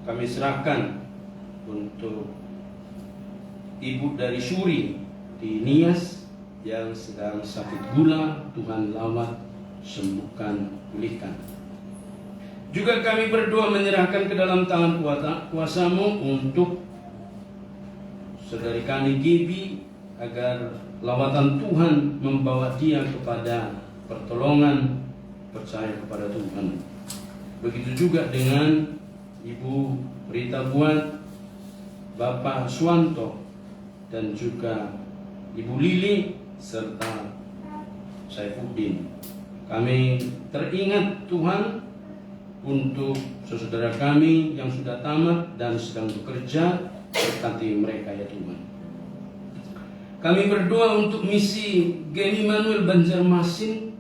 kami serahkan untuk ibu dari Suri di Nias yang sedang sakit gula. Tuhan lawat, sembuhkan, pulihkan. Juga kami berdoa menyerahkan ke dalam tangan kuasa-Mu untuk saudari kami Gibi, agar lawatan Tuhan membawa dia kepada pertolongan, percaya kepada Tuhan. Begitu juga dengan Ibu Rita Buat, Bapak Suwanto, dan juga Ibu Lili serta Saifuddin. Kami teringat Tuhan untuk saudara kami yang sudah tamat dan sedang bekerja, berkati mereka ya Tuhan. Kami berdoa untuk misi Gemi Manuel Banjarmasin,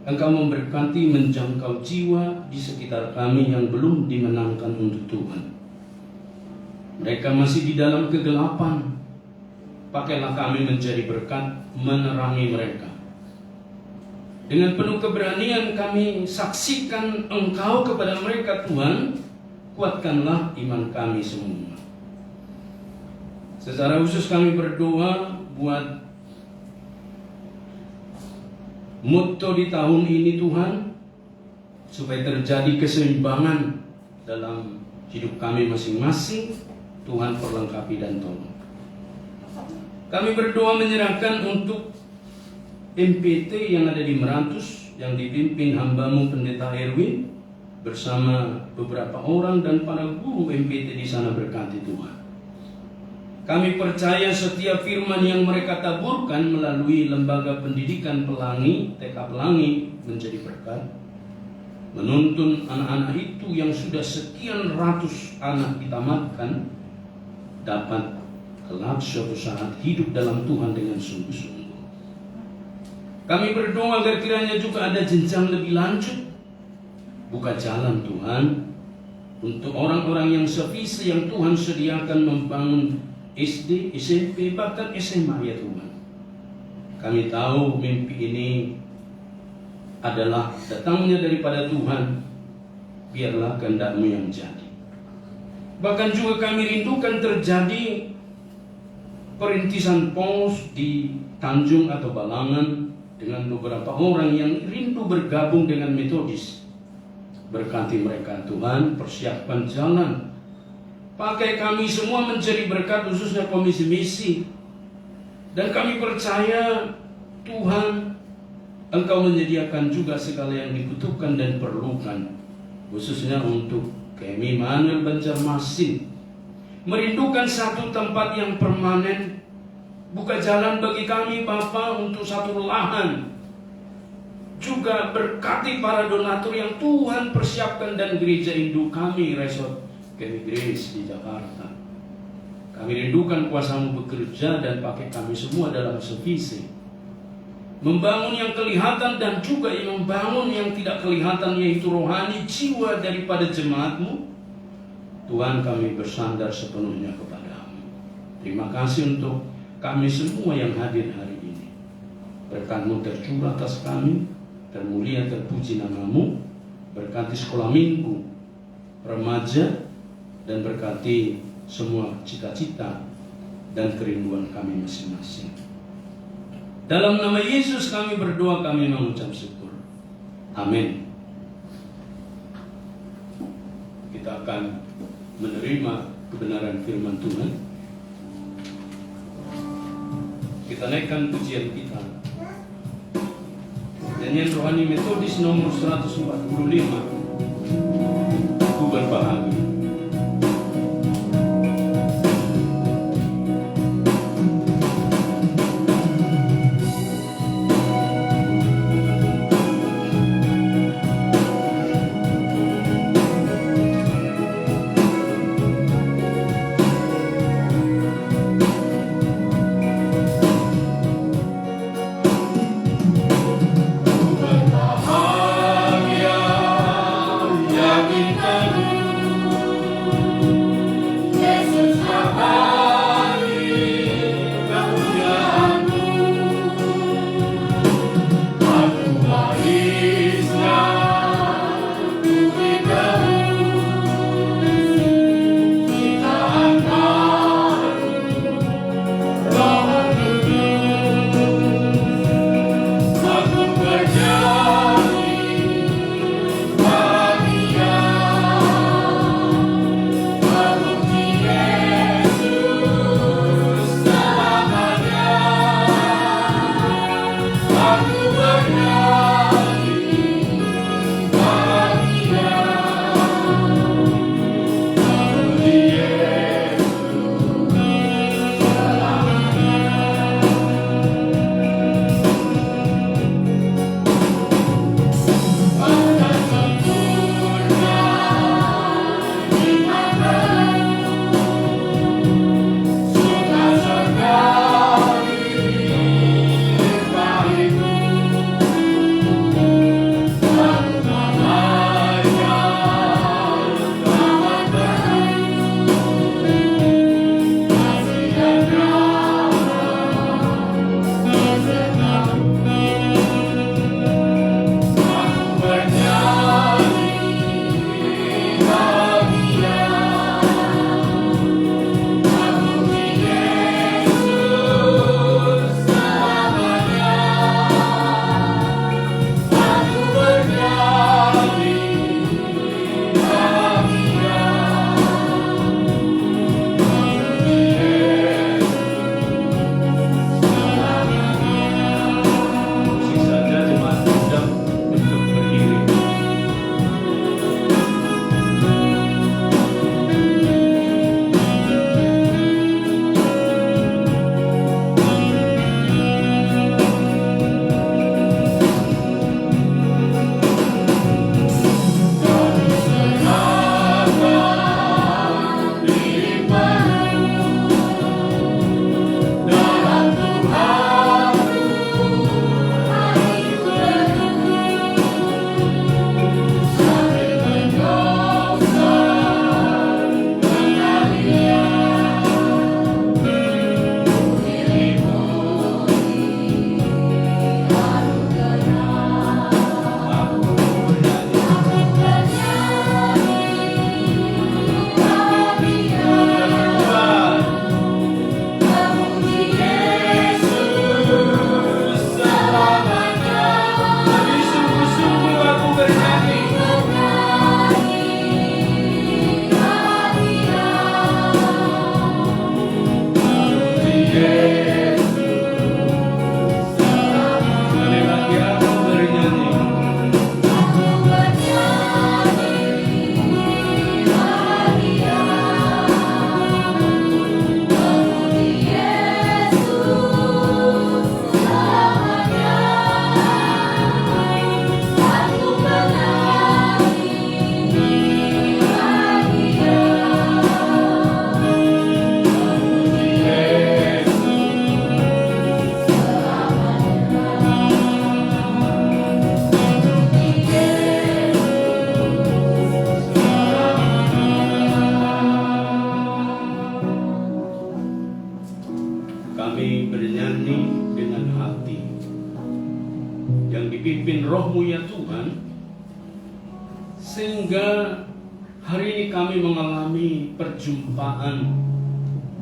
Engkau memberkati menjangkau jiwa di sekitar kami yang belum dimenangkan untuk Tuhan. Mereka masih di dalam kegelapan. Pakailah kami menjadi berkat, menerangi mereka. Dengan penuh keberanian kami saksikan Engkau kepada mereka Tuhan. Kuatkanlah iman kami semua. Secara khusus kami berdoa buat motto di tahun ini Tuhan, supaya terjadi keseimbangan dalam hidup kami masing-masing. Tuhan perlengkapi dan tolong. Kami berdoa menyerahkan untuk MPT yang ada di Merantus, yang dipimpin hamba-Mu Pendeta Erwin bersama beberapa orang dan para guru MPT di sana, berkati Tuhan. Kami percaya setiap firman yang mereka taburkan melalui lembaga pendidikan Pelangi, TK Pelangi, menjadi berkat. Menuntun anak-anak itu yang sudah sekian ratus anak ditamatkan, dapat kelak suatu saat hidup dalam Tuhan dengan sungguh-sungguh. Kami berdoa agar kiranya juga ada jenjang lebih lanjut. Buka jalan Tuhan untuk orang-orang yang sevisi yang Tuhan sediakan membangun SD, SMP, bahkan SMA ya Tuhan. Kami tahu mimpi ini adalah datangnya daripada Tuhan. Biarlah kehendak-Mu yang jadi. Bahkan juga kami rindukan terjadi perintisan pos di Tanjung atau Balangan dengan beberapa orang yang rindu bergabung dengan Metodis. Berkati mereka Tuhan, persiapkan jalan. Pakai kami semua menjadi berkat, khususnya komisi misi. Dan kami percaya Tuhan, Engkau menyediakan juga segala yang dibutuhkan dan perlukan, khususnya untuk kami Manuel Banjarmasin. Merindukan satu tempat yang permanen. Buka jalan bagi kami Bapa untuk satu lahan. Juga berkati para donatur yang Tuhan persiapkan dan gereja induk kami Resort Kami Grace di Jakarta. Kami rindukan kuasa-Mu bekerja dan pakai kami semua dalam sevisi. Membangun yang kelihatan dan juga yang membangun yang tidak kelihatan, yaitu rohani jiwa daripada jemaat-Mu. Tuhan, kami bersandar sepenuhnya kepada-Mu. Terima kasih untuk kami semua yang hadir hari ini. Berkat-Mu tercurah atas kami, termulia terpuji nama-Mu. Berkati sekolah minggu, remaja, dan berkati semua cita-cita dan kerinduan kami masing-masing. Dalam nama Yesus kami berdoa, kami mengucap syukur. Amin. Kita akan menerima kebenaran firman Tuhan. Kita naikkan pujian kita. Nyanyian rohani Metodis nomor 145. Aku berbahagia. Bahagia, ya bintang Roh-Mu ya Tuhan, sehingga hari ini kami mengalami perjumpaan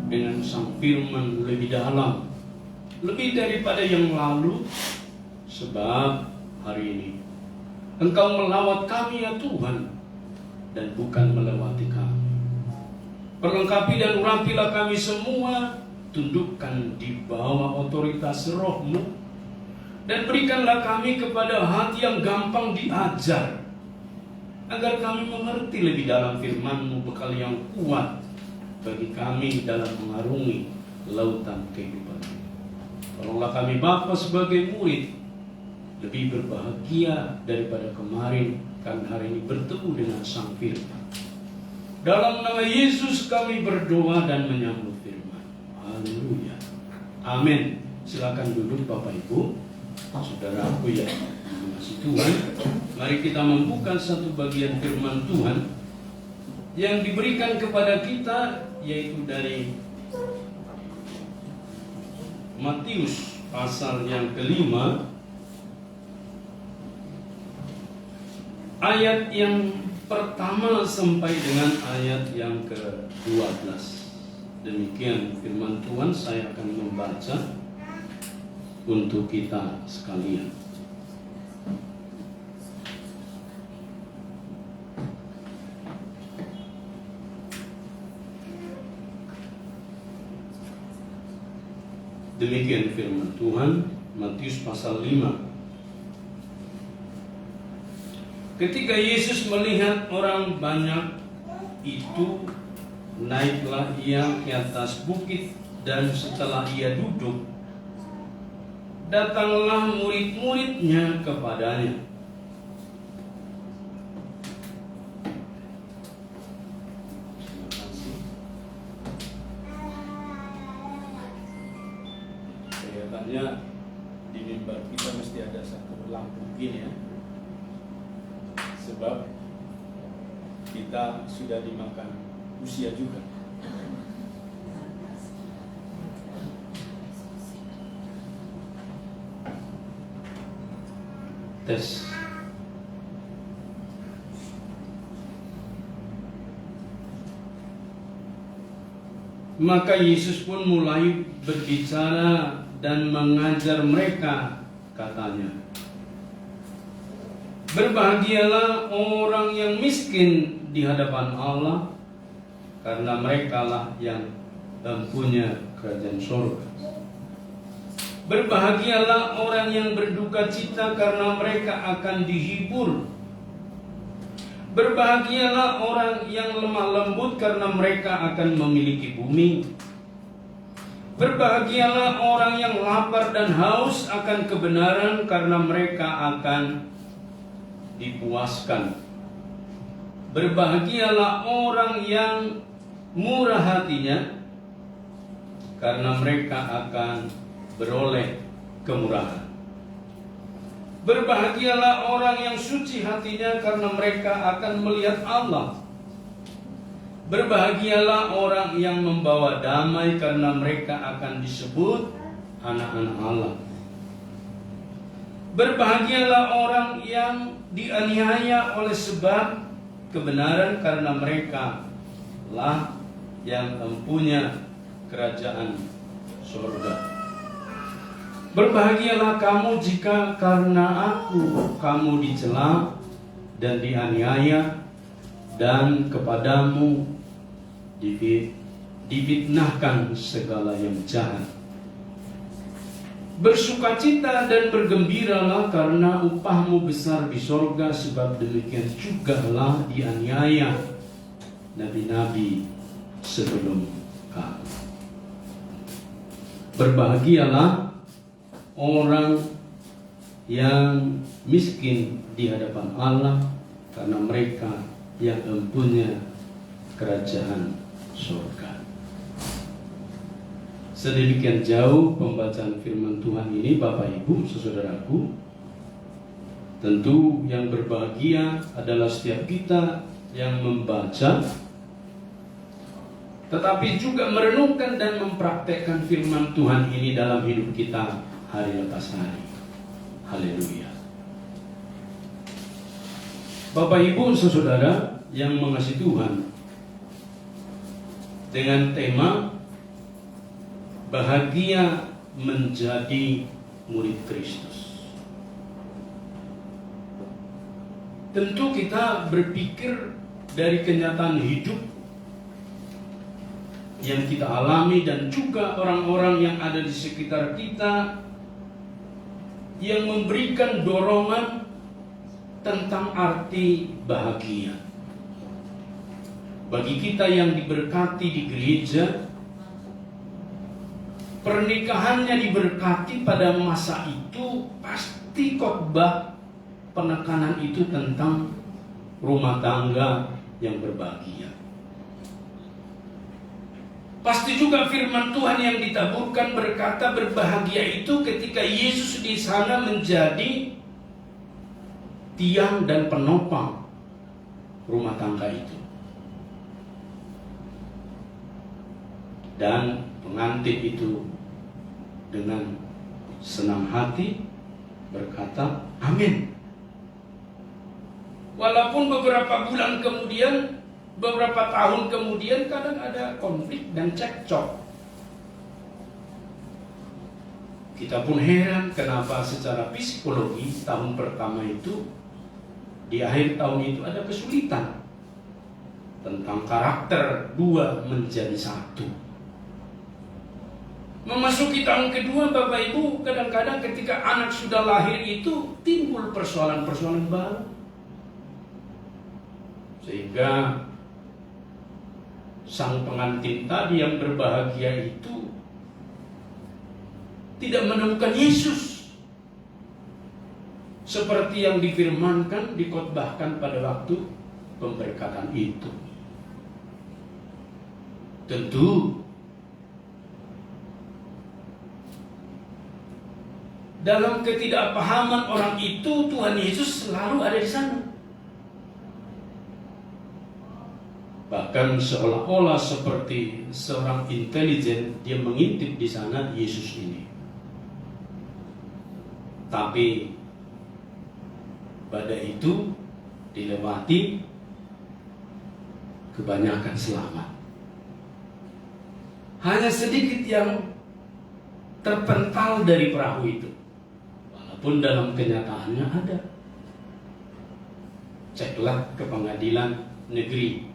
dengan Sang Firman lebih dalam, lebih daripada yang lalu, sebab hari ini Engkau melawat kami ya Tuhan, dan bukan melewati kami. Perlengkapi dan urapilah kami semua, tundukkan di bawah otoritas Roh-Mu, dan berikanlah kami kepada hati yang gampang diajar, agar kami mengerti lebih dalam firman-Mu, bekal yang kuat bagi kami dalam mengarungi lautan kehidupan ini. Tolonglah kami Bapa sebagai murid lebih berbahagia daripada kemarin, karena hari ini bertemu dengan Sang Firman. Dalam nama Yesus kami berdoa dan menyambut firman. Haleluya. Amin. Silakan duduk Bapak Ibu, saudaraku yang mengasihi Tuhan. Mari kita membuka satu bagian firman Tuhan yang diberikan kepada kita, yaitu dari Matius pasal yang kelima, ayat yang pertama sampai dengan ayat yang ke-12. Demikian firman Tuhan, saya akan membaca untuk kita sekalian. Demikian firman Tuhan, Matius pasal 5. Ketika Yesus melihat orang banyak itu, naiklah ia ke atas bukit, dan setelah ia duduk, datanglah murid-muridnya kepadanya. Kelihatannya di mimbar kita mesti ada satu lampu begini ya, sebab kita sudah dimakan usia juga. Tes. Maka Yesus pun mulai berbicara dan mengajar mereka, katanya, berbahagialah orang yang miskin di hadapan Allah, karena merekalah yang mempunyai kerajaan surga. Berbahagialah orang yang berduka cita, karena mereka akan dihibur. Berbahagialah orang yang lemah lembut, karena mereka akan memiliki bumi. Berbahagialah orang yang lapar dan haus akan kebenaran, karena mereka akan dipuaskan. Berbahagialah orang yang murah hatinya, karena mereka akan beroleh kemurahan. Berbahagialah orang yang suci hatinya, karena mereka akan melihat Allah. Berbahagialah orang yang membawa damai, karena mereka akan disebut anak-anak Allah. Berbahagialah orang yang dianiaya oleh sebab kebenaran, karena mereka lah yang mempunyai kerajaan surga. Berbahagialah kamu jika karena aku kamu dicela dan dianiaya, dan kepadamu difitnahkan segala yang jahat. Bersukacita dan bergembiralah, karena upahmu besar di sorga, sebab demikian jugalah dianiaya nabi-nabi sebelum kamu. Berbahagialah orang yang miskin di hadapan Allah, karena mereka yang mempunyai kerajaan surga. Sedemikian jauh pembacaan firman Tuhan ini, Bapak Ibu, saudaraku. Tentu yang berbahagia adalah setiap kita yang membaca, tetapi juga merenungkan dan mempraktekkan firman Tuhan ini dalam hidup kita hari lepas hari. Haleluya. Bapak Ibu saudara yang mengasihi Tuhan, dengan tema bahagia menjadi murid Kristus. Tentu kita berpikir dari kenyataan hidup yang kita alami dan juga orang-orang yang ada di sekitar kita yang memberikan dorongan tentang arti bahagia. Bagi kita yang diberkati di gereja, pernikahannya diberkati pada masa itu, pasti khotbah penekanan itu tentang rumah tangga yang berbahagia. Pasti juga firman Tuhan yang ditaburkan berkata berbahagia itu ketika Yesus di sana menjadi tiang dan penopang rumah tangga itu. Dan pengantin itu dengan senang hati berkata, amin. Walaupun beberapa bulan kemudian, beberapa tahun kemudian kadang ada konflik dan cekcok. Kita pun heran kenapa secara psikologi tahun pertama itu, di akhir tahun itu ada kesulitan tentang karakter dua menjadi satu. Memasuki tahun kedua, Bapak Ibu, kadang-kadang ketika anak sudah lahir itu timbul persoalan-persoalan baru. Sehingga sang pengantin tadi yang berbahagia itu tidak menemukan Yesus seperti yang difirmankan, dikhotbahkan pada waktu pemberkatan itu. Tentu dalam ketidakpahaman orang itu, Tuhan Yesus selalu ada di sana. Bahkan seolah-olah seperti seorang intelijen, dia mengintip di sana Yesus ini. Tapi badai itu dilewati, kebanyakan selamat. Hanya sedikit yang terpental dari perahu itu. Walaupun dalam kenyataannya ada. Ceklah ke pengadilan negeri.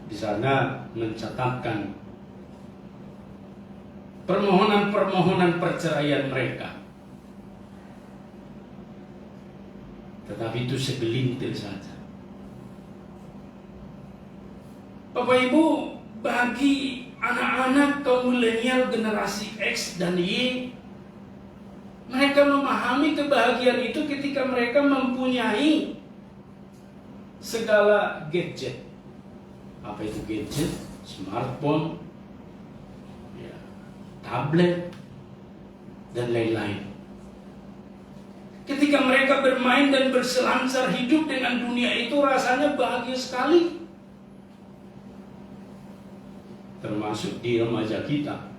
Di sana mencatatkan permohonan-permohonan perceraian mereka. Tetapi itu segelintir saja. Bapak Ibu, bagi anak-anak kaum milenial generasi X dan Y, mereka memahami kebahagiaan itu ketika mereka mempunyai segala gadget. Apa itu gadget? Smartphone, ya, tablet, dan lain-lain. Ketika mereka bermain dan berselancar hidup dengan dunia itu, rasanya bahagia sekali. Termasuk di remaja kita.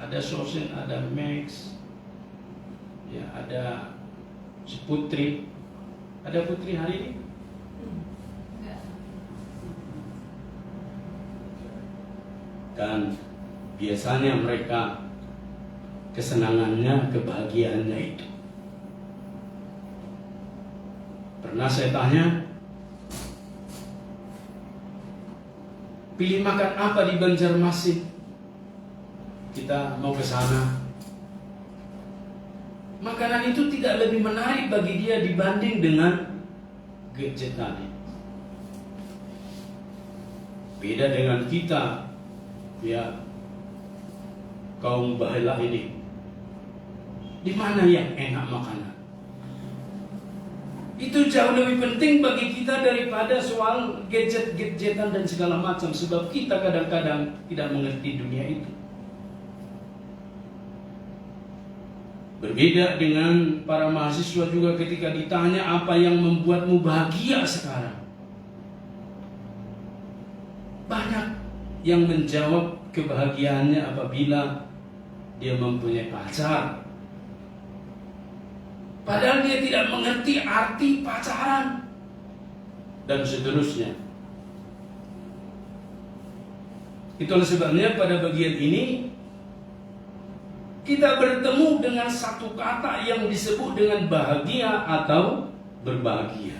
Ada Sosen, ada Max, ya, ada si Putri. Ada Putri hari ini? Dan biasanya mereka kesenangannya, kebahagiaannya itu. Pernah saya tanya, pilih makan apa di Banjarmasin? Kita mau ke sana. Makanan itu tidak lebih menarik bagi dia dibanding dengan gadget tadi. Beda dengan kita, ya, kaum baheula ini. Di mana yang enak makanan? Itu jauh lebih penting bagi kita daripada soal gadget-gadgetan dan segala macam, sebab kita kadang-kadang tidak mengerti dunia itu. Berbeda dengan para mahasiswa juga ketika ditanya apa yang membuatmu bahagia sekarang. Banyak yang menjawab kebahagiaannya apabila dia mempunyai pacar, Padahal dia tidak mengerti arti pacaran dan seterusnya. Itulah sebabnya pada bagian ini kita bertemu dengan satu kata yang disebut dengan bahagia atau berbahagia.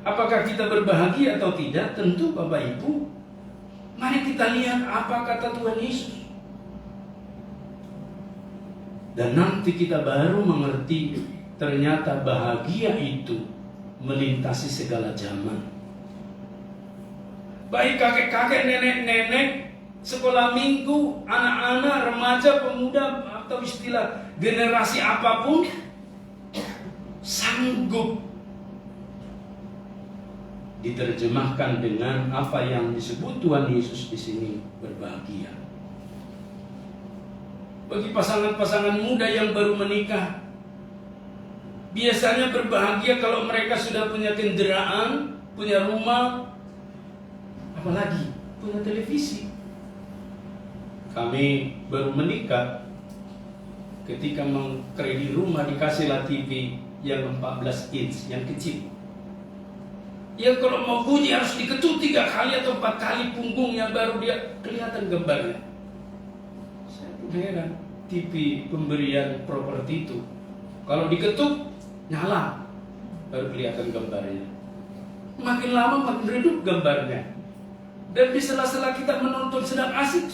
Apakah kita berbahagia atau tidak? Tentu Bapak Ibu, mari kita lihat apa kata Tuhan Yesus. Dan nanti kita baru mengerti ternyata bahagia itu melintasi segala zaman. Baik kakek-kakek, nenek-nenek, sekolah minggu, anak-anak, remaja, pemuda, atau istilah generasi apapun, sanggup diterjemahkan dengan apa yang disebut Tuhan Yesus di sini, berbahagia. Bagi pasangan-pasangan muda yang baru menikah, biasanya berbahagia kalau mereka sudah punya kendaraan, punya rumah, apalagi punya televisi. Kami baru menikah, ketika mengkredit rumah dikasihlah TV yang 14 inch, yang kecil. Yang kalau mau bunyi harus diketuk 3 kali atau 4 kali punggungnya baru dia kelihatan gambarnya. Saya pun heran, TV pemberian properti itu kalau diketuk nyala baru kelihatan gambarnya. Makin lama makin redup gambarnya. Dan di sela-sela kita menonton sedang asik,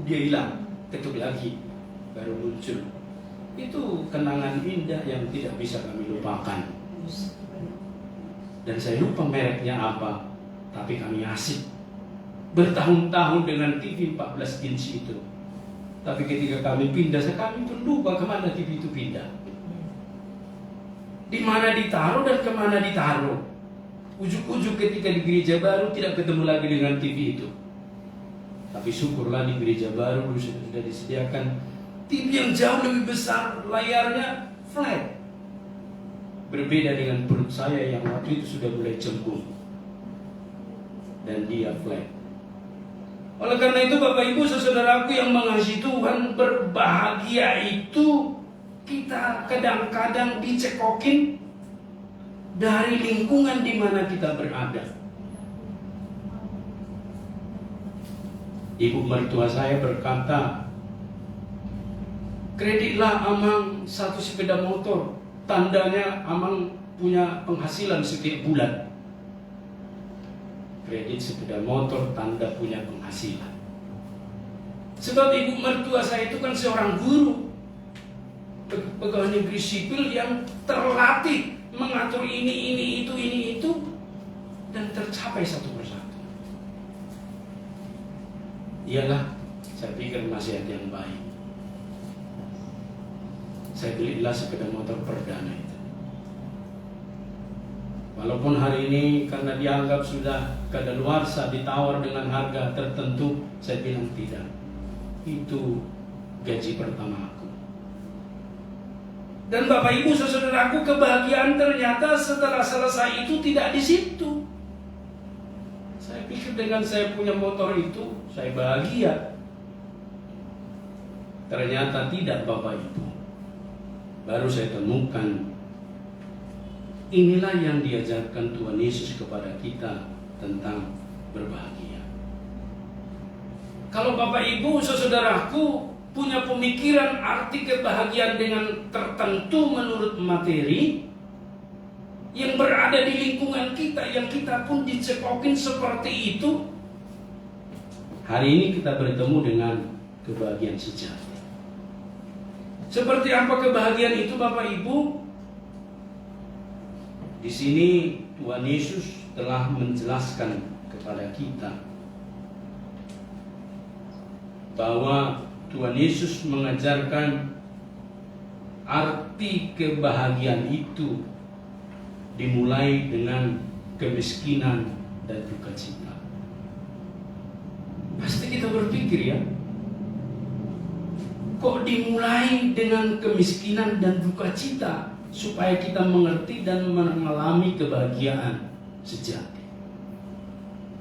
dia hilang, ketuk lagi, baru muncul. Itu kenangan indah yang tidak bisa kami lupakan. Dan saya lupa mereknya apa, tapi kami asik bertahun-tahun dengan TV 14 inch itu. Tapi ketika kami pindah, kami pun lupa kemana TV itu pindah, di mana ditaruh dan kemana ditaruh. Ujuk-ujuk ketika di gereja baru tidak ketemu lagi dengan TV itu. Tapi syukurlah di gereja baru sudah disediakan TV yang jauh lebih besar, layarnya flat. Berbeda dengan perut saya yang waktu itu sudah mulai cembung, dan dia flat. Oleh karena itu Bapak Ibu saudaraku yang mengasihi Tuhan, berbahagia itu kita kadang-kadang dicekokin dari lingkungan di mana kita berada. Ibu mertua saya berkata, kreditlah Amang 1 sepeda motor, tandanya Amang punya penghasilan setiap bulan. Kredit sepeda motor tanda punya penghasilan. Sebab ibu mertua saya itu kan seorang guru, pegawai negeri sipil yang terlatih mengatur ini itu, dan tercapai satu persatu. Iyalah, saya pikir nasihat yang baik. Saya belilah sepeda motor perdana itu. Walaupun hari ini karena dianggap sudah kadaluarsa ditawar dengan harga tertentu, saya bilang tidak. Itu gaji pertama aku. Dan Bapak Ibu saudaraku, kebahagiaan ternyata setelah selesai itu tidak di situ. Saya pikir dengan saya punya motor itu saya bahagia. Ternyata tidak Bapak Ibu. Baru saya temukan inilah yang diajarkan Tuhan Yesus kepada kita tentang berbahagia. Kalau Bapak Ibu saudaraku punya pemikiran arti kebahagiaan dengan tertentu menurut materi yang berada di lingkungan kita, yang kita pun dicekokin seperti itu, hari ini kita bertemu dengan kebahagiaan sejati. Seperti apa kebahagiaan itu Bapak Ibu? Di sini Tuhan Yesus telah menjelaskan kepada kita bahwa Tuhan Yesus mengajarkan arti kebahagiaan itu dimulai dengan kemiskinan dan duka cita. Pasti kita berpikir ya, kok dimulai dengan kemiskinan dan duka cita supaya kita mengerti dan mengalami kebahagiaan sejati.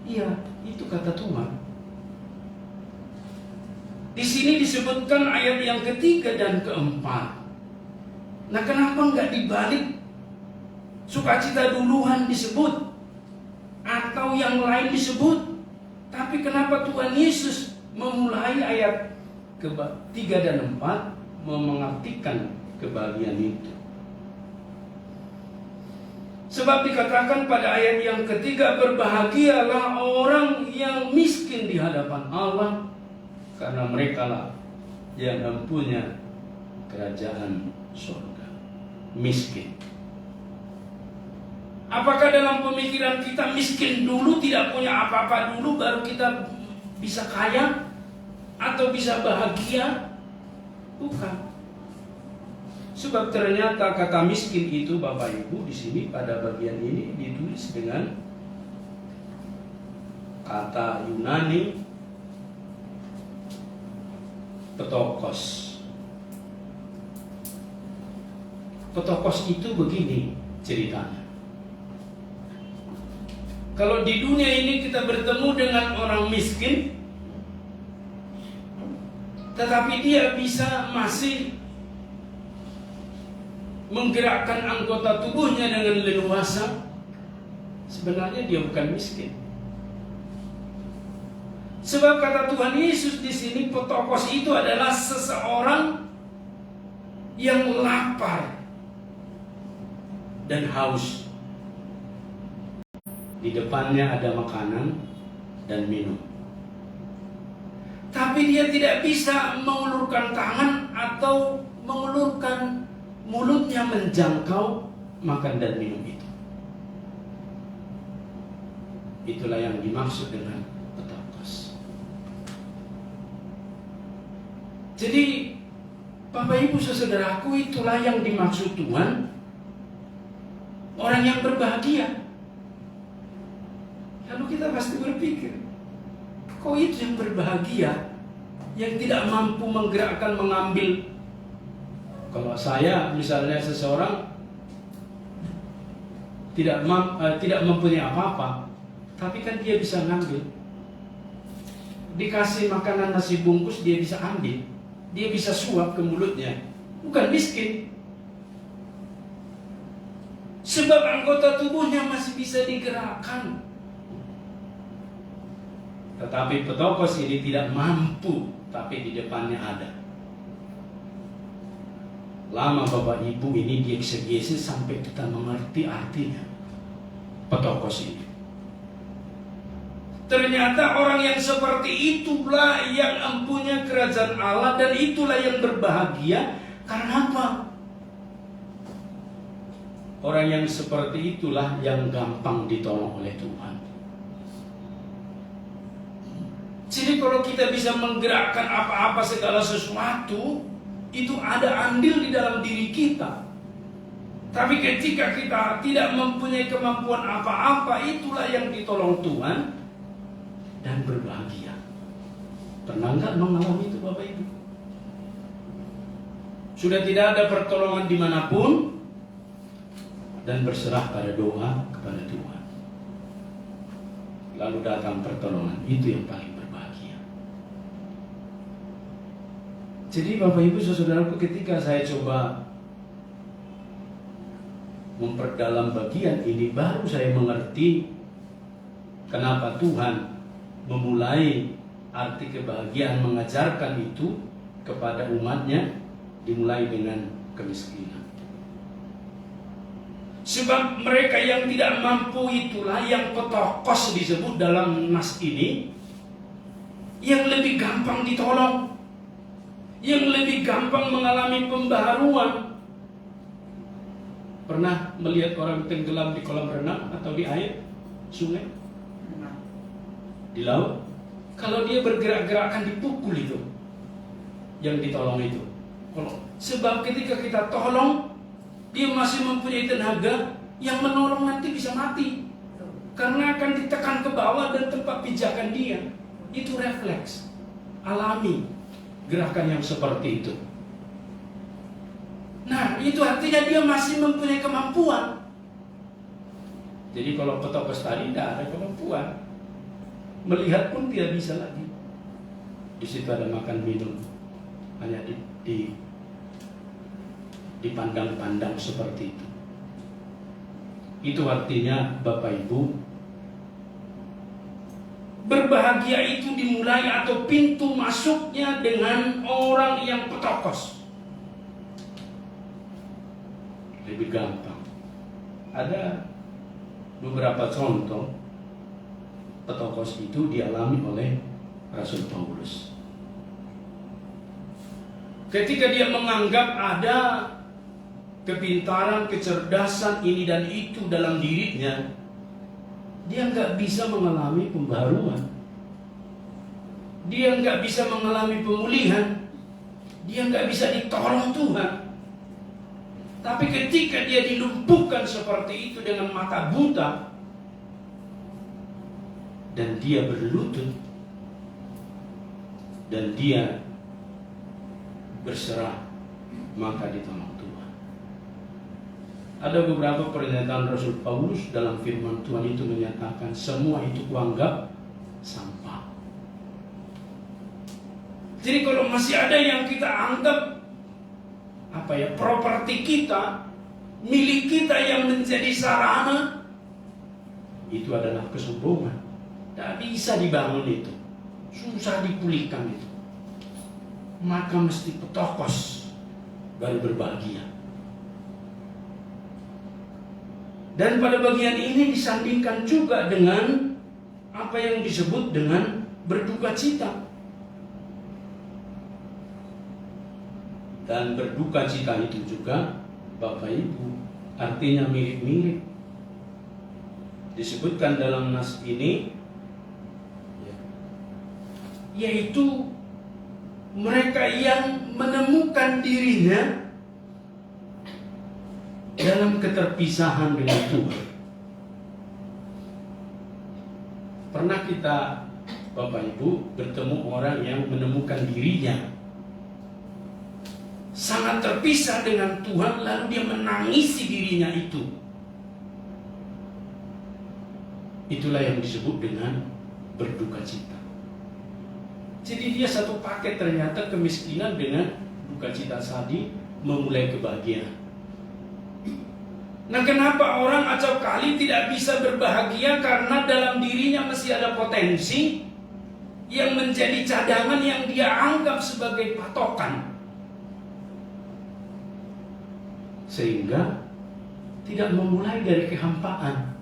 Iya, itu kata Tuhan. Di sini disebutkan ayat yang ketiga dan keempat. Nah, kenapa nggak dibalik? Sukacita duluan disebut, atau yang lain disebut. Tapi kenapa Tuhan Yesus memulai ayat 3 dan 4 mengartikan kebahagiaan itu? Sebab dikatakan pada ayat yang ketiga, berbahagialah orang yang miskin di hadapan Allah, karena merekalah yang mempunyai kerajaan surga. Miskin. Apakah dalam pemikiran kita miskin dulu, tidak punya apa-apa dulu, baru kita bisa kaya atau bisa bahagia? Bukan. Sebab ternyata kata miskin itu, Bapak Ibu, di sini pada bagian ini ditulis dengan kata Yunani petokos. Petokos itu begini ceritanya. Kalau di dunia ini kita bertemu dengan orang miskin, tetapi dia bisa masih menggerakkan anggota tubuhnya dengan leluasa, sebenarnya dia bukan miskin. Sebab kata Tuhan Yesus di sini, petokos itu adalah seseorang yang lapar dan haus. Di depannya ada makanan dan minum, tapi dia tidak bisa mengulurkan tangan atau mengulurkan mulutnya menjangkau makan dan minum itu. Itulah yang dimaksud dengan petokos. Jadi Bapak Ibu saudaraku, itulah yang dimaksud Tuhan, orang yang berbahagia. Lalu kita pasti berpikir, kok itu yang berbahagia, yang tidak mampu menggerakkan, mengambil. Kalau saya misalnya seseorang tidak mempunyai apa-apa, tapi kan dia bisa ngambil. Dikasih makanan nasi bungkus, dia bisa ambil, dia bisa suap ke mulutnya. Bukan miskin, sebab anggota tubuhnya masih bisa digerakkan. Tetapi petokos ini tidak mampu, tapi di depannya ada. Lama Bapak Ibu ini dieksegesis sampai kita mengerti artinya petokos ini. Ternyata orang yang seperti itulah yang mempunyai kerajaan Allah, dan itulah yang berbahagia. Karena apa? Orang yang seperti itulah yang gampang ditolong oleh Tuhan. Jadi kalau kita bisa menggerakkan apa-apa, segala sesuatu, itu ada andil di dalam diri kita. Tapi ketika kita tidak mempunyai kemampuan apa-apa, itulah yang ditolong Tuhan dan berbahagia. Pernah nggak mengalami itu Bapak Ibu? Sudah tidak ada pertolongan dimanapun, dan berserah pada doa kepada Tuhan. Lalu datang pertolongan, itu yang paling berbahagia. Jadi Bapak Ibu saudaraku, ketika saya coba memperdalam bagian ini, baru saya mengerti kenapa Tuhan memulai arti kebahagiaan, mengajarkan itu kepada umatnya, dimulai dengan kemiskinan. Sebab mereka yang tidak mampu itulah yang petokos disebut dalam nas ini, yang lebih gampang ditolong, yang lebih gampang mengalami pembaharuan. Pernah melihat orang tenggelam di kolam renang atau di air sungai? Di laut? Kalau dia bergerak-gerak akan dipukul itu yang ditolong itu. Sebab ketika kita tolong, dia masih mempunyai tenaga, yang menolong nanti bisa mati. Karena akan ditekan ke bawah dan tempat pijakan dia. Itu refleks alami, gerakan yang seperti itu. Nah, itu artinya dia masih mempunyai kemampuan. Jadi kalau petokos tadi tidak ada kemampuan, melihat pun tidak bisa lagi. Di situ ada makan minum, hanya dipandang-pandang seperti itu. Itu artinya Bapak Ibu, berbahagia itu dimulai atau pintu masuknya dengan orang yang petokos. Lebih gampang. Ada beberapa contoh petokos itu dialami oleh Rasul Paulus. Ketika dia menganggap ada kepintaran, kecerdasan ini dan itu dalam dirinya, dia nggak bisa mengalami pembaruan. Dia nggak bisa mengalami pemulihan. Dia nggak bisa ditolong Tuhan. Tapi ketika dia dilumpuhkan seperti itu dengan mata buta, dan dia berlutut, dan dia berserah, maka ditolong Tuhan. Ada beberapa pernyataan Rasul Paulus dalam firman Tuhan itu menyatakan semua itu kuanggap sampah. Jadi kalau masih ada yang kita anggap properti kita, milik kita yang menjadi sarana, itu adalah kesombongan. Tidak bisa dibangun itu, susah dipulihkan itu. Maka mesti petokos baru berbahagia. Dan pada bagian ini disandingkan juga dengan apa yang disebut dengan berduka cita. Dan berduka cita itu juga, Bapak Ibu, artinya mirip-mirip. Disebutkan dalam nas ini, yaitu mereka yang menemukan dirinya dalam keterpisahan dengan Tuhan. Pernah kita, Bapak Ibu, bertemu orang yang menemukan dirinya sangat terpisah dengan Tuhan, lalu dia menangisi dirinya itu. Itulah yang disebut dengan berduka cita. Jadi dia satu paket, ternyata kemiskinan dengan duka cita tadi memulai kebahagiaan. Nah, kenapa orang acap kali tidak bisa berbahagia? Karena dalam dirinya masih ada potensi yang menjadi cadangan yang dia anggap sebagai patokan, sehingga tidak memulai dari kehampaan.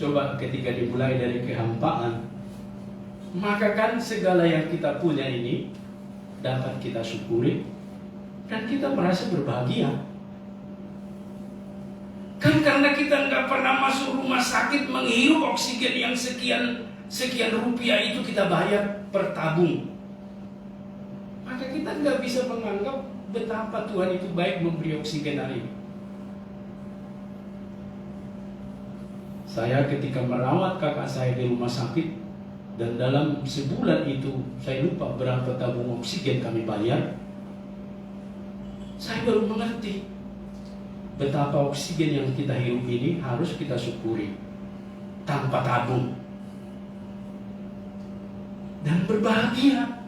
Coba ketika dimulai dari kehampaan, maka kan segala yang kita punya ini dapat kita syukuri dan kita merasa berbahagia. Kan karena kita nggak pernah masuk rumah sakit menghirup oksigen yang sekian rupiah itu kita bayar per tabung, maka kita nggak bisa menganggap betapa Tuhan itu baik memberi oksigen hari ini. Saya ketika merawat kakak saya di rumah sakit, dan dalam sebulan itu saya lupa berapa tabung oksigen kami bayar, saya baru mengerti betapa oksigen yang kita hirup ini harus kita syukuri tanpa tabung dan berbahagia.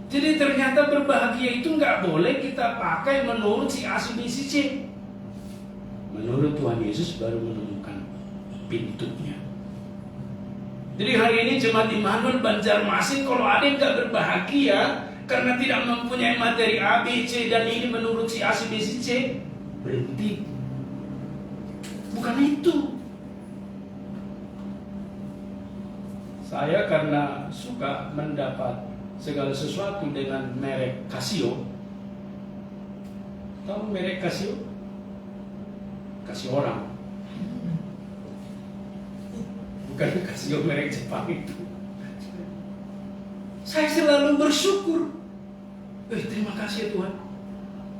Jadi ternyata berbahagia itu nggak boleh kita pakai menurut si A, si B, si C. Menurut Tuhan Yesus baru menemukan pintunya. Jadi hari ini Jemaat Immanuel Banjarmasin, kalau ada yang nggak berbahagia karena tidak mempunyai materi A, B, C, dan ini menurut si A, si B, si C, berhenti. Bukan itu. Saya karena suka mendapat segala sesuatu dengan merek Casio. Tahu merek Casio? Casio orang. Bukan Casio merek Jepang itu. Saya selalu bersyukur. Terima kasih Tuhan.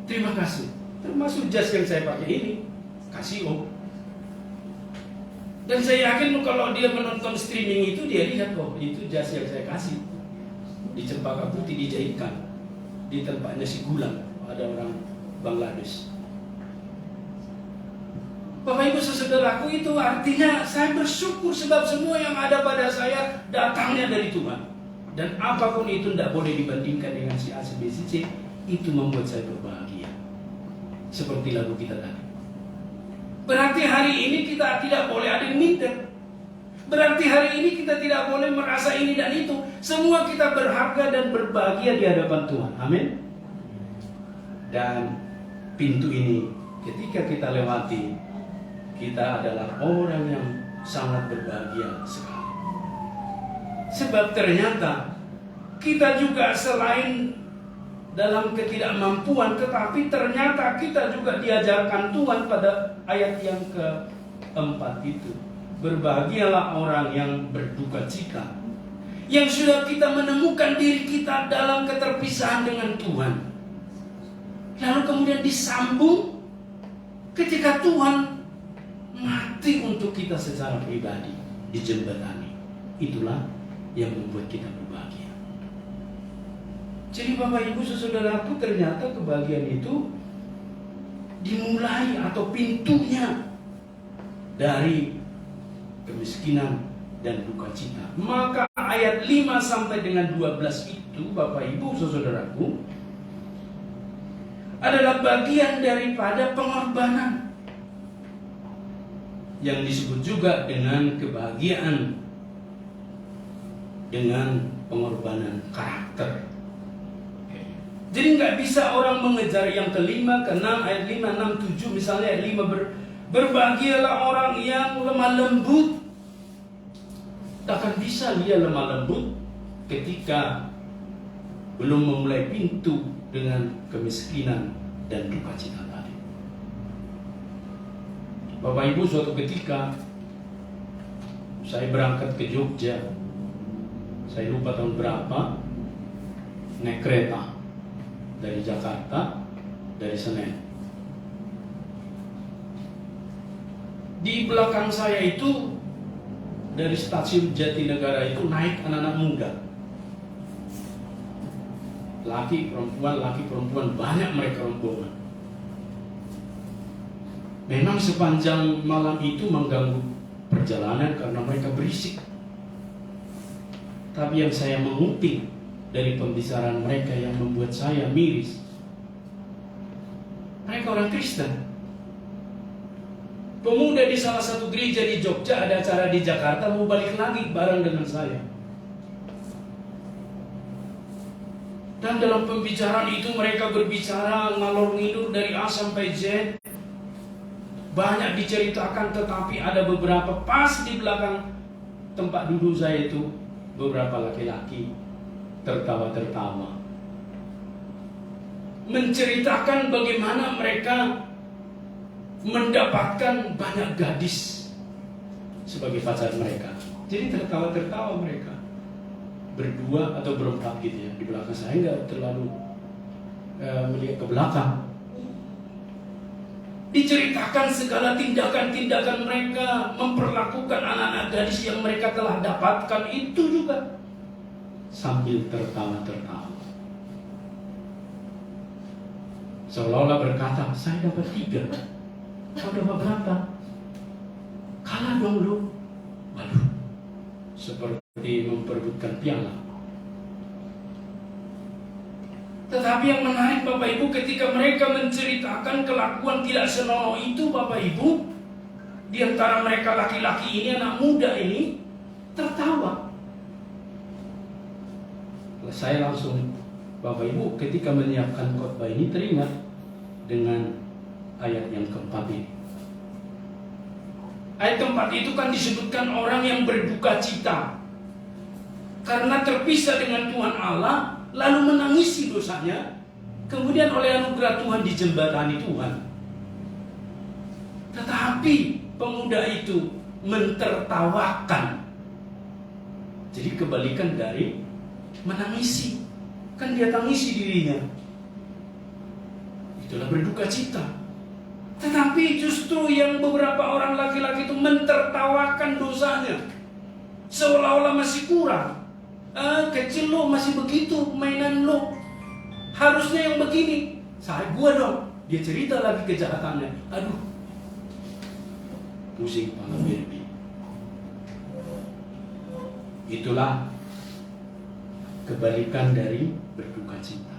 Terima kasih. Termasuk jas yang saya pakai ini Casio. Dan saya yakin kalau dia menonton streaming itu, dia lihat itu jas yang saya kasih. Di Cempaka Putih dijahitkan di tempatnya si Gulang, ada orang Bangladesh. Bapak Ibu saudaraku, itu artinya saya bersyukur sebab semua yang ada pada saya datangnya dari Tuhan. Dan apapun itu tidak boleh dibandingkan dengan si A, si B, si C. itu membuat saya berbahagia. Seperti lagu kita tadi. Berarti hari ini kita tidak boleh ada yang minder. Berarti hari ini kita tidak boleh merasa ini dan itu. Semua kita berharga dan berbahagia di hadapan Tuhan. Amin. Dan pintu ini ketika kita lewati, kita adalah orang yang sangat berbahagia sekali. Sebab ternyata kita juga selain dalam ketidakmampuan, tetapi ternyata kita juga diajarkan Tuhan pada ayat yang keempat itu. Berbahagialah orang yang berduka cita, yang sudah kita menemukan diri kita dalam keterpisahan dengan Tuhan. Lalu kemudian disambung ketika Tuhan mati untuk kita secara pribadi, dijembatani. Itulah yang membuat kita berbahagia. Jadi Bapak Ibu Saudaraku, ternyata kebahagiaan itu dimulai atau pintunya dari kemiskinan dan duka cita. Maka ayat 5 sampai dengan 12 itu Bapak Ibu Saudaraku adalah bagian daripada pengorbanan yang disebut juga dengan kebahagiaan dengan pengorbanan karakter. Jadi nggak bisa orang mengejar yang kelima, keenam, ayat 5, 6, 7 misalnya ayat 5 berbahagialah orang yang lemah lembut. Takkan bisa dia lemah lembut ketika belum memulai pintu dengan kemiskinan dan duka cita tadi. Bapak Ibu, suatu ketika saya berangkat ke Jogja, saya lupa tahun berapa, naik kereta dari Jakarta, dari Senen. Di belakang saya itu, dari stasiun Jatinegara itu naik anak-anak muda. Laki perempuan, banyak mereka rombongan. Memang sepanjang malam itu mengganggu perjalanan karena mereka berisik. Tapi yang saya mengutip dari pembicaraan mereka yang membuat saya miris, mereka orang Kristen. Pemuda di salah satu gereja di Jogja ada acara di Jakarta, mau balik lagi bareng dengan saya. Dan dalam pembicaraan itu mereka berbicara ngalor ngidul dari A sampai Z. Banyak diceritakan, tetapi ada beberapa pas di belakang tempat duduk saya itu, beberapa laki-laki tertawa-tertawa menceritakan bagaimana mereka mendapatkan banyak gadis sebagai pacar mereka. Jadi tertawa-tertawa mereka berdua atau berempat gitu ya. Di belakang saya nggak terlalu melihat ke belakang. Diceritakan segala tindakan-tindakan mereka memperlakukan anak-anak gadis yang mereka telah dapatkan itu juga sambil tertawa-tertawa. Seolah-olah berkata, saya dapat 3. Kau dapat berapa? Kalah dong lu. Waduh, seperti memperebutkan piala. Tetapi yang menarik Bapak Ibu, ketika mereka menceritakan kelakuan tidak senonoh itu Bapak Ibu, di antara mereka laki-laki ini, anak muda ini tertawa. Saya langsung, Bapak Ibu, ketika menyiapkan khotbah ini teringat dengan ayat yang keempat ini. Ayat keempat itu kan disebutkan orang yang berduka cita karena terpisah dengan Tuhan Allah, lalu menangisi dosanya, kemudian oleh anugerah Tuhan dijembatani Tuhan. Tetapi pemuda itu mentertawakan. Jadi kebalikan dari menangisi. Kan dia tangisi dirinya. Itulah berduka cita. Tetapi justru yang beberapa orang laki-laki itu mentertawakan dosanya, seolah-olah masih kurang. Kecil lo masih begitu mainan lo, harusnya yang begini. Gua dong. Dia cerita lagi kejahatannya. Aduh, pusing kepala baby. Itulah kebalikan dari berduka cita.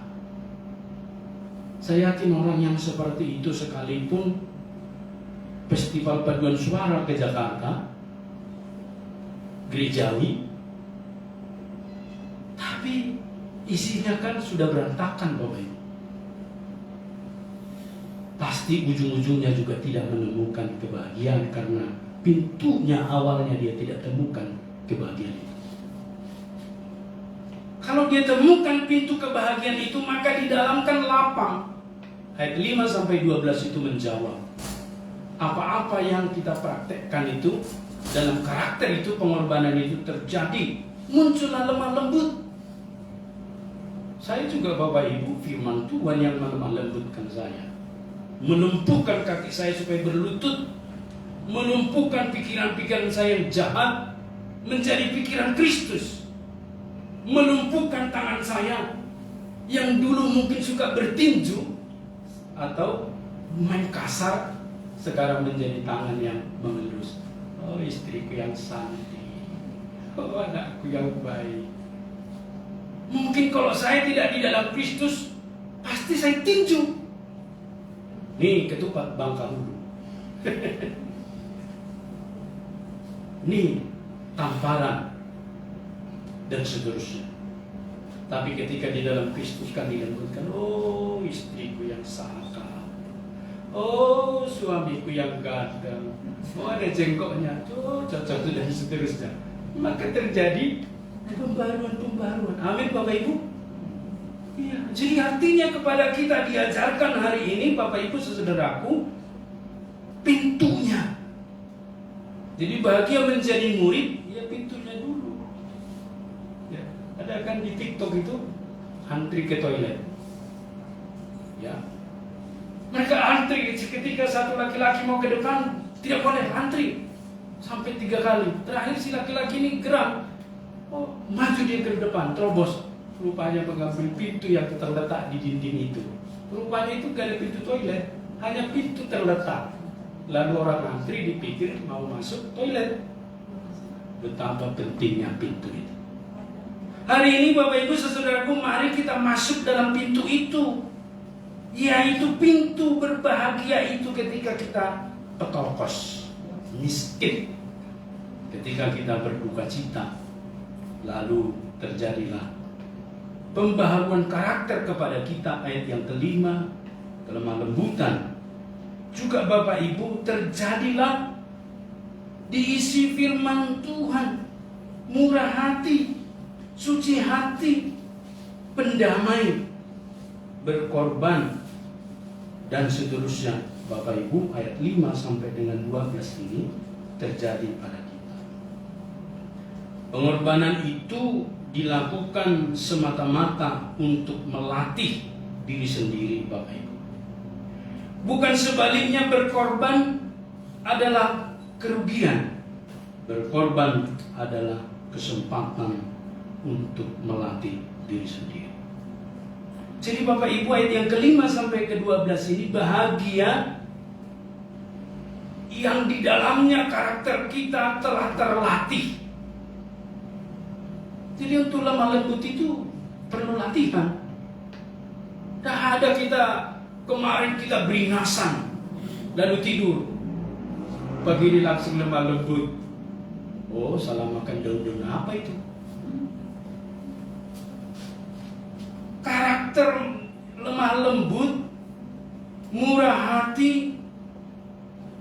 Saya yakin orang yang seperti itu sekalipun festival paduan suara ke Jakarta, gerejawi, tapi isinya kan sudah berantakan Bapak Ibu. Pasti ujung-ujungnya juga tidak menemukan kebahagiaan karena pintunya awalnya dia tidak temukan kebahagiaan itu. Kalau dia temukan pintu kebahagiaan itu, maka di dalam kan lapang. Ayat 5-12 itu menjawab, apa-apa yang kita praktekkan itu, dalam karakter itu, pengorbanan itu terjadi, muncullah lemah lembut. Saya juga Bapak Ibu, firman Tuhan yang melemah lembutkan saya, melumpuhkan kaki saya supaya berlutut, melumpuhkan pikiran-pikiran saya yang jahat menjadi pikiran Kristus, melumpuhkan tangan saya yang dulu mungkin suka bertinju atau main kasar, sekarang menjadi tangan yang mengelus. Oh, istriku yang cantik, oh, anakku yang baik. Mungkin kalau saya tidak di dalam Kristus, pasti saya tinju. Nih ketupat Bangka Hulu. Nih tamparan dan seterusnya. Tapi ketika di dalam Kristus kan dilembutkan, oh istriku yang saka, oh suamiku yang ganteng, oh ada jengkoknya, oh cocok dan seterusnya. Maka terjadi pembaruan. Amin Bapak Ibu. Ya, jadi artinya kepada kita diajarkan hari ini Bapak Ibu saudaraku, pintunya. Jadi bahagia menjadi murid, ya pintunya dulu. Ya, ada kan di TikTok itu antri ke toilet. Ya, mereka antri ketika satu laki-laki mau ke depan, tidak boleh antri sampai 3 kali. Terakhir si laki-laki ini geram, oh maju dia ke depan, terobos. Rupanya mengambil pintu yang terletak di dinding itu. Rupanya itu gak ada pintu toilet, hanya pintu terletak. Lalu orang antri dipikir mau masuk toilet. Betapa pentingnya pintu itu. Hari ini Bapak Ibu saudaraku, mari kita masuk dalam pintu itu, yaitu pintu berbahagia itu ketika kita petokos, miskin, ketika kita berduka cita. Lalu terjadilah pembaharuan karakter kepada kita. Ayat yang kelima, kelemah lembutan. Juga Bapak Ibu terjadilah diisi firman Tuhan, murah hati, suci hati, pendamai, berkorban, dan seterusnya. Bapak Ibu, ayat 5 sampai dengan 12 ini terjadi pada kita. Pengorbanan itu dilakukan semata-mata untuk melatih diri sendiri Bapak Ibu. Bukan sebaliknya berkorban adalah kerugian. Berkorban adalah kesempatan untuk melatih diri sendiri. Jadi Bapak Ibu, ayat yang kelima sampai ke-12 ini bahagia yang di dalamnya karakter kita telah terlatih. Jadi untuk lemah lembut itu perlu latihan. Tidak ada kita kemarin kita beringasan lalu tidur, pagi ini langsung lemah lembut. Oh, salah makan daun-daun apa itu? Karakter lemah lembut, murah hati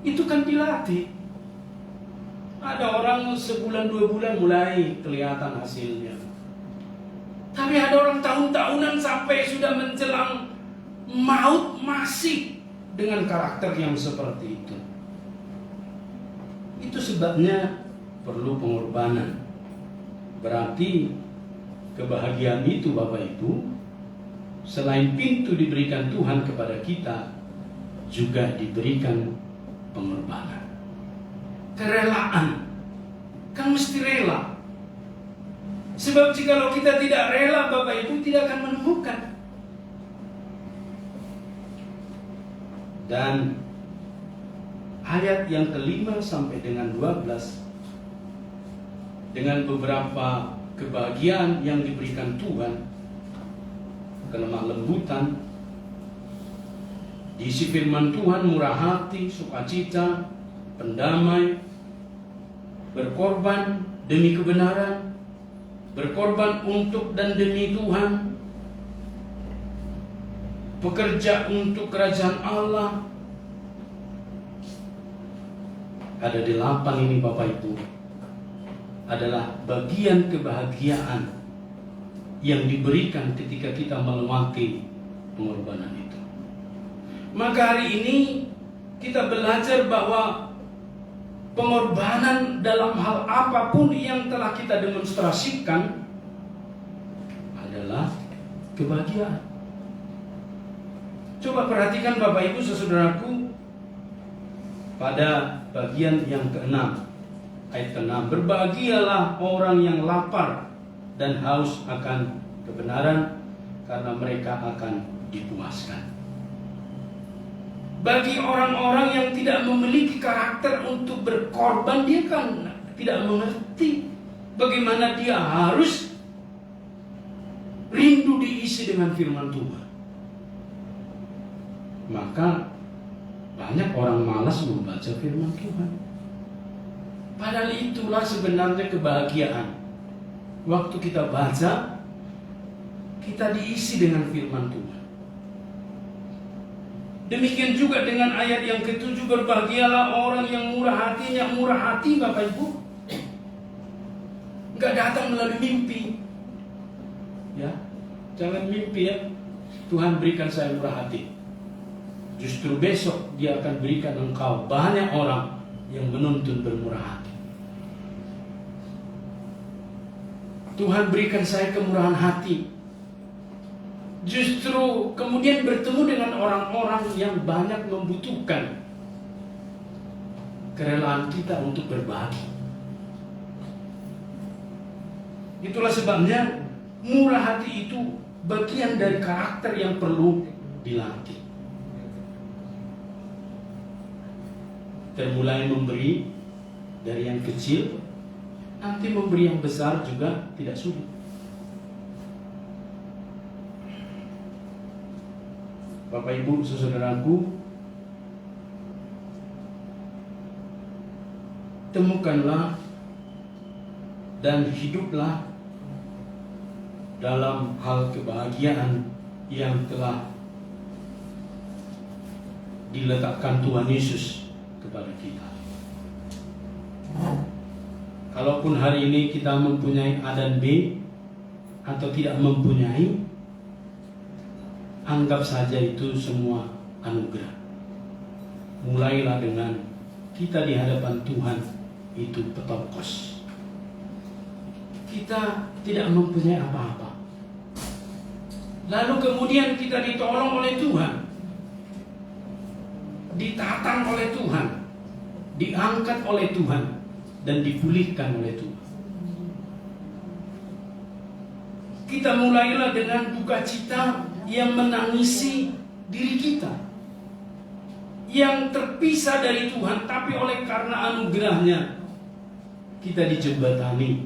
itu kan dilatih. Ada orang sebulan 2 bulan mulai kelihatan hasilnya. Tapi ada orang tahun-tahunan sampai sudah menjelang maut masih dengan karakter yang seperti itu. Itu sebabnya perlu pengorbanan. Berarti kebahagiaan itu Bapak Ibu, selain pintu diberikan Tuhan kepada kita, juga diberikan pengorbanan. Kerelaan, kan mesti rela. Sebab jikalau kita tidak rela Bapak Ibu tidak akan menemukan. Dan ayat yang kelima sampai dengan 12, dengan beberapa kebahagiaan yang diberikan Tuhan, kelemah lembutan, Diisi firman Tuhan, murah hati, sukacita, pendamai, berkorban demi kebenaran, berkorban untuk dan demi Tuhan, bekerja untuk kerajaan Allah. Ada 8 ini Bapak Ibu, adalah bagian kebahagiaan yang diberikan ketika kita melewati pengorbanan itu. Maka hari ini kita belajar bahwa pengorbanan dalam hal apapun yang telah kita demonstrasikan adalah kebahagiaan. Coba perhatikan Bapak Ibu saudaraku pada bagian yang ke-6, ayat ke-6. Berbahagialah orang yang lapar dan haus akan kebenaran, karena mereka akan dipuaskan. Bagi orang-orang yang tidak memiliki karakter untuk berkorban, dia kan tidak mengerti bagaimana dia harus rindu diisi dengan firman Tuhan. Maka banyak orang malas membaca firman Tuhan. Padahal itulah sebenarnya kebahagiaan. Waktu kita baca, kita diisi dengan firman Tuhan. Demikian juga dengan ayat yang ke-7, berbahagialah orang yang murah hatinya. Murah hati Bapak Ibu nggak datang melalui mimpi. Ya, jangan mimpi ya, Tuhan berikan saya murah hati. Justru besok dia akan berikan engkau banyak orang yang menuntun bermurah hati. Tuhan berikan saya kemurahan hati. Justru kemudian bertemu dengan orang-orang yang banyak membutuhkan kerelaan kita untuk berbagi. Itulah sebabnya murah hati itu bagian dari karakter yang perlu dilatih. Termulai memberi dari yang kecil, nanti memberi yang besar juga tidak sulit. Bapak Ibu saudaraku, temukanlah dan hiduplah dalam hal kebahagiaan yang telah diletakkan Tuhan Yesus kepada kita. Kalaupun hari ini kita mempunyai A dan B atau tidak mempunyai, anggap saja itu semua anugerah. Mulailah dengan kita di hadapan Tuhan itu petokos. Kita tidak mempunyai apa-apa. Lalu kemudian kita ditolong oleh Tuhan, ditatang oleh Tuhan, diangkat oleh Tuhan, dan dipulihkan oleh Tuhan. Kita mulailah dengan duka cita yang menangisi diri kita, yang terpisah dari Tuhan, tapi oleh karena anugerahnya kita dijembatani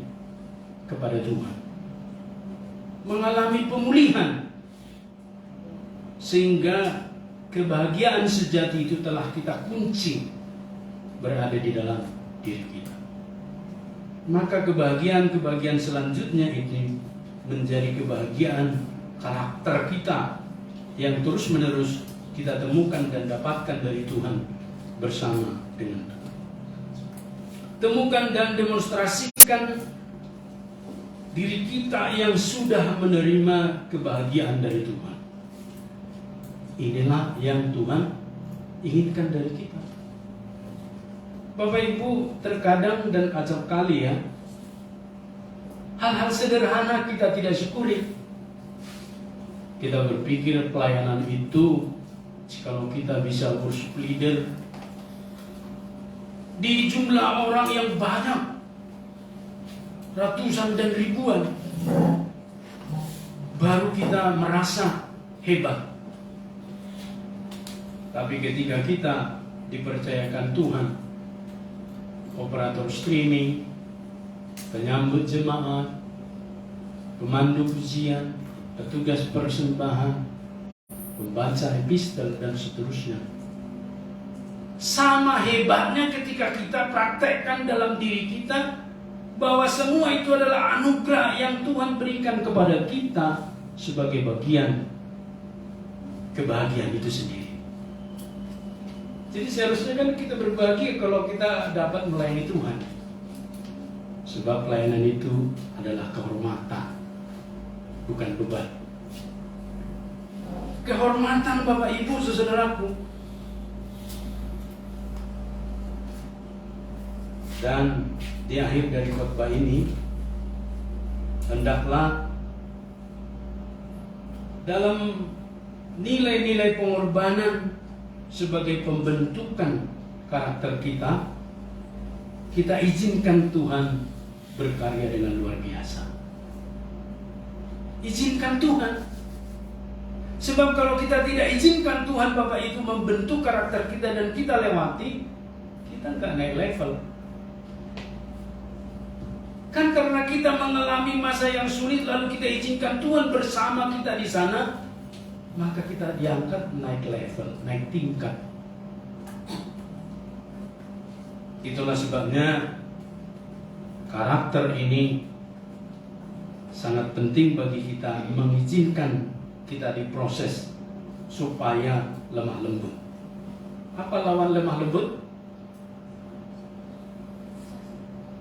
kepada Tuhan, mengalami pemulihan, sehingga kebahagiaan sejati itu telah kita kunci berada di dalam diri kita. Maka kebahagiaan selanjutnya ini menjadi kebahagiaan karakter kita yang terus-menerus kita temukan dan dapatkan dari Tuhan bersama dengan Tuhan. Temukan dan demonstrasikan diri kita yang sudah menerima kebahagiaan dari Tuhan. Inilah yang Tuhan inginkan dari kita. Bapak Ibu, terkadang dan acap kali ya, hal-hal sederhana kita tidak syukuri. Kita berpikir pelayanan itu, kalau kita bisa worship leader di jumlah orang yang banyak, ratusan dan ribuan, baru kita merasa hebat. Tapi ketika kita dipercayakan Tuhan, operator streaming, penyambut jemaat, pemandu pujian, petugas persembahan, membaca epistel dan seterusnya. Sama hebatnya ketika kita praktekkan dalam diri kita bahwa semua itu adalah anugerah yang Tuhan berikan kepada kita sebagai bagian kebahagiaan itu sendiri. Jadi seharusnya kan kita berbahagia kalau kita dapat melayani Tuhan. Sebab pelayanan itu adalah kehormatan, bukan beban. Kehormatan Bapak Ibu saudaraku. Dan di akhir dari khotbah ini, hendaklah dalam nilai-nilai pengorbanan sebagai pembentukan karakter kita, kita izinkan Tuhan berkarya dengan luar biasa. Izinkan Tuhan. Sebab kalau kita tidak izinkan Tuhan Bapak Ibu membentuk karakter kita dan kita lewati, kita nggak naik level. Kan karena kita mengalami masa yang sulit lalu kita izinkan Tuhan bersama kita di sana, maka kita diangkat naik level, naik tingkat. Itulah sebabnya karakter ini sangat penting bagi kita, mengizinkan kita diproses supaya lemah lembut. Apa lawan lemah lembut?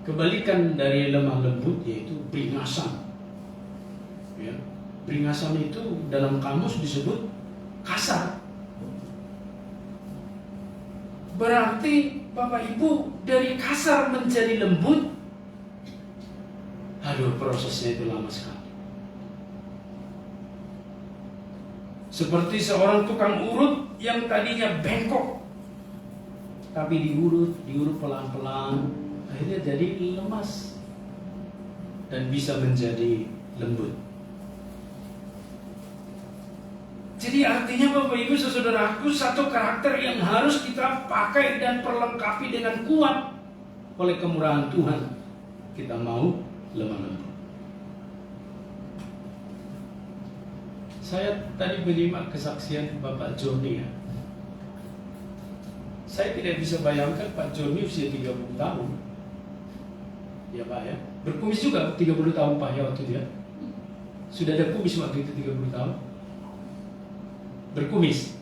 Kebalikan dari lemah lembut yaitu beringasan. Ya, beringasan itu dalam kamus disebut kasar. Berarti Bapak Ibu dari kasar menjadi lembut, aduh prosesnya itu lama sekali. Seperti seorang tukang urut yang tadinya bengkok, tapi diurut pelan-pelan, akhirnya jadi lemas dan bisa menjadi lembut. Jadi artinya Bapak Ibu saudaraku, satu karakter yang harus kita pakai dan perlengkapi dengan kuat oleh kemurahan Tuhan. Kita mau lemah lembut. Saya tadi menyimak kesaksian Bapak Joni ya. Saya tidak bisa bayangkan Pak Joni usia 30 tahun. Ya Pak ya. Berkumis juga 30 tahun Pak ya waktu dia. Sudah ada kumis waktu itu 30 tahun. Berkumis.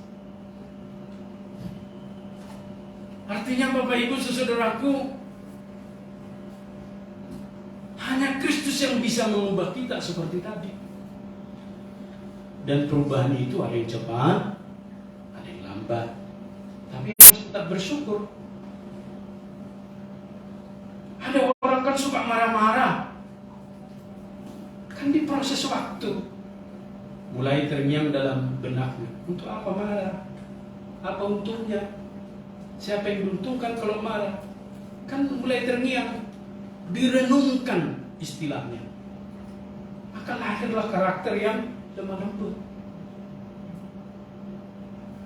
Artinya Bapak Ibu saudaraku, hanya Kristus yang bisa mengubah kita seperti tadi. Dan perubahan itu ada yang cepat, ada yang lambat. Tapi harus tetap bersyukur. Ada orang kan suka marah-marah. Kan diproses waktu. Mulai terngiang dalam benaknya. Untuk apa marah? Apa untungnya? Siapa yang diuntungkan kalau marah? Kan mulai terngiang. Direnungkan istilahnya. Maka lahirlah karakter yang lemah lembut.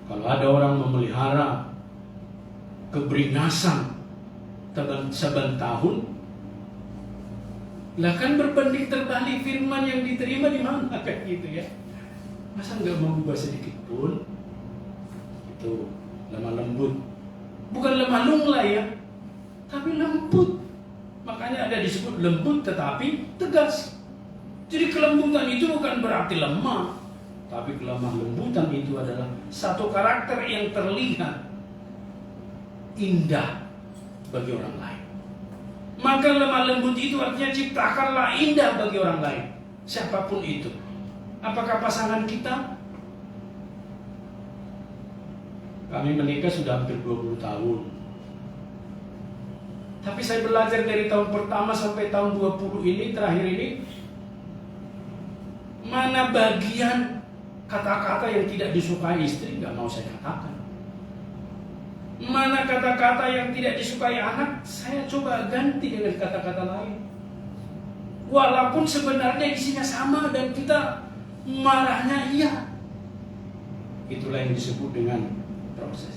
Kalau ada orang memelihara keberingasan saban tahun, lah kan berbanding terbalik firman yang diterima di mana kayak gitu ya. Masa nggak mengubah sedikit pun? Itu lemah lembut. Bukan lemah lunglai ya, tapi lembut. Makanya ada disebut lembut tetapi tegas. Jadi kelembutan itu bukan berarti lemah, tapi kelemah lembutan itu adalah satu karakter yang terlihat indah bagi orang lain. Maka lemah lembut itu artinya ciptakanlah indah bagi orang lain, siapapun itu. Apakah pasangan kita? Kami menikah sudah hampir 20 tahun. Tapi saya belajar dari tahun pertama sampai tahun 20 ini, terakhir ini, mana bagian kata-kata yang tidak disukai istri nggak mau saya katakan. Mana kata-kata yang tidak disukai anak, saya coba ganti dengan kata-kata lain. Walaupun sebenarnya isinya sama dan kita marahnya iya. Itulah yang disebut dengan proses.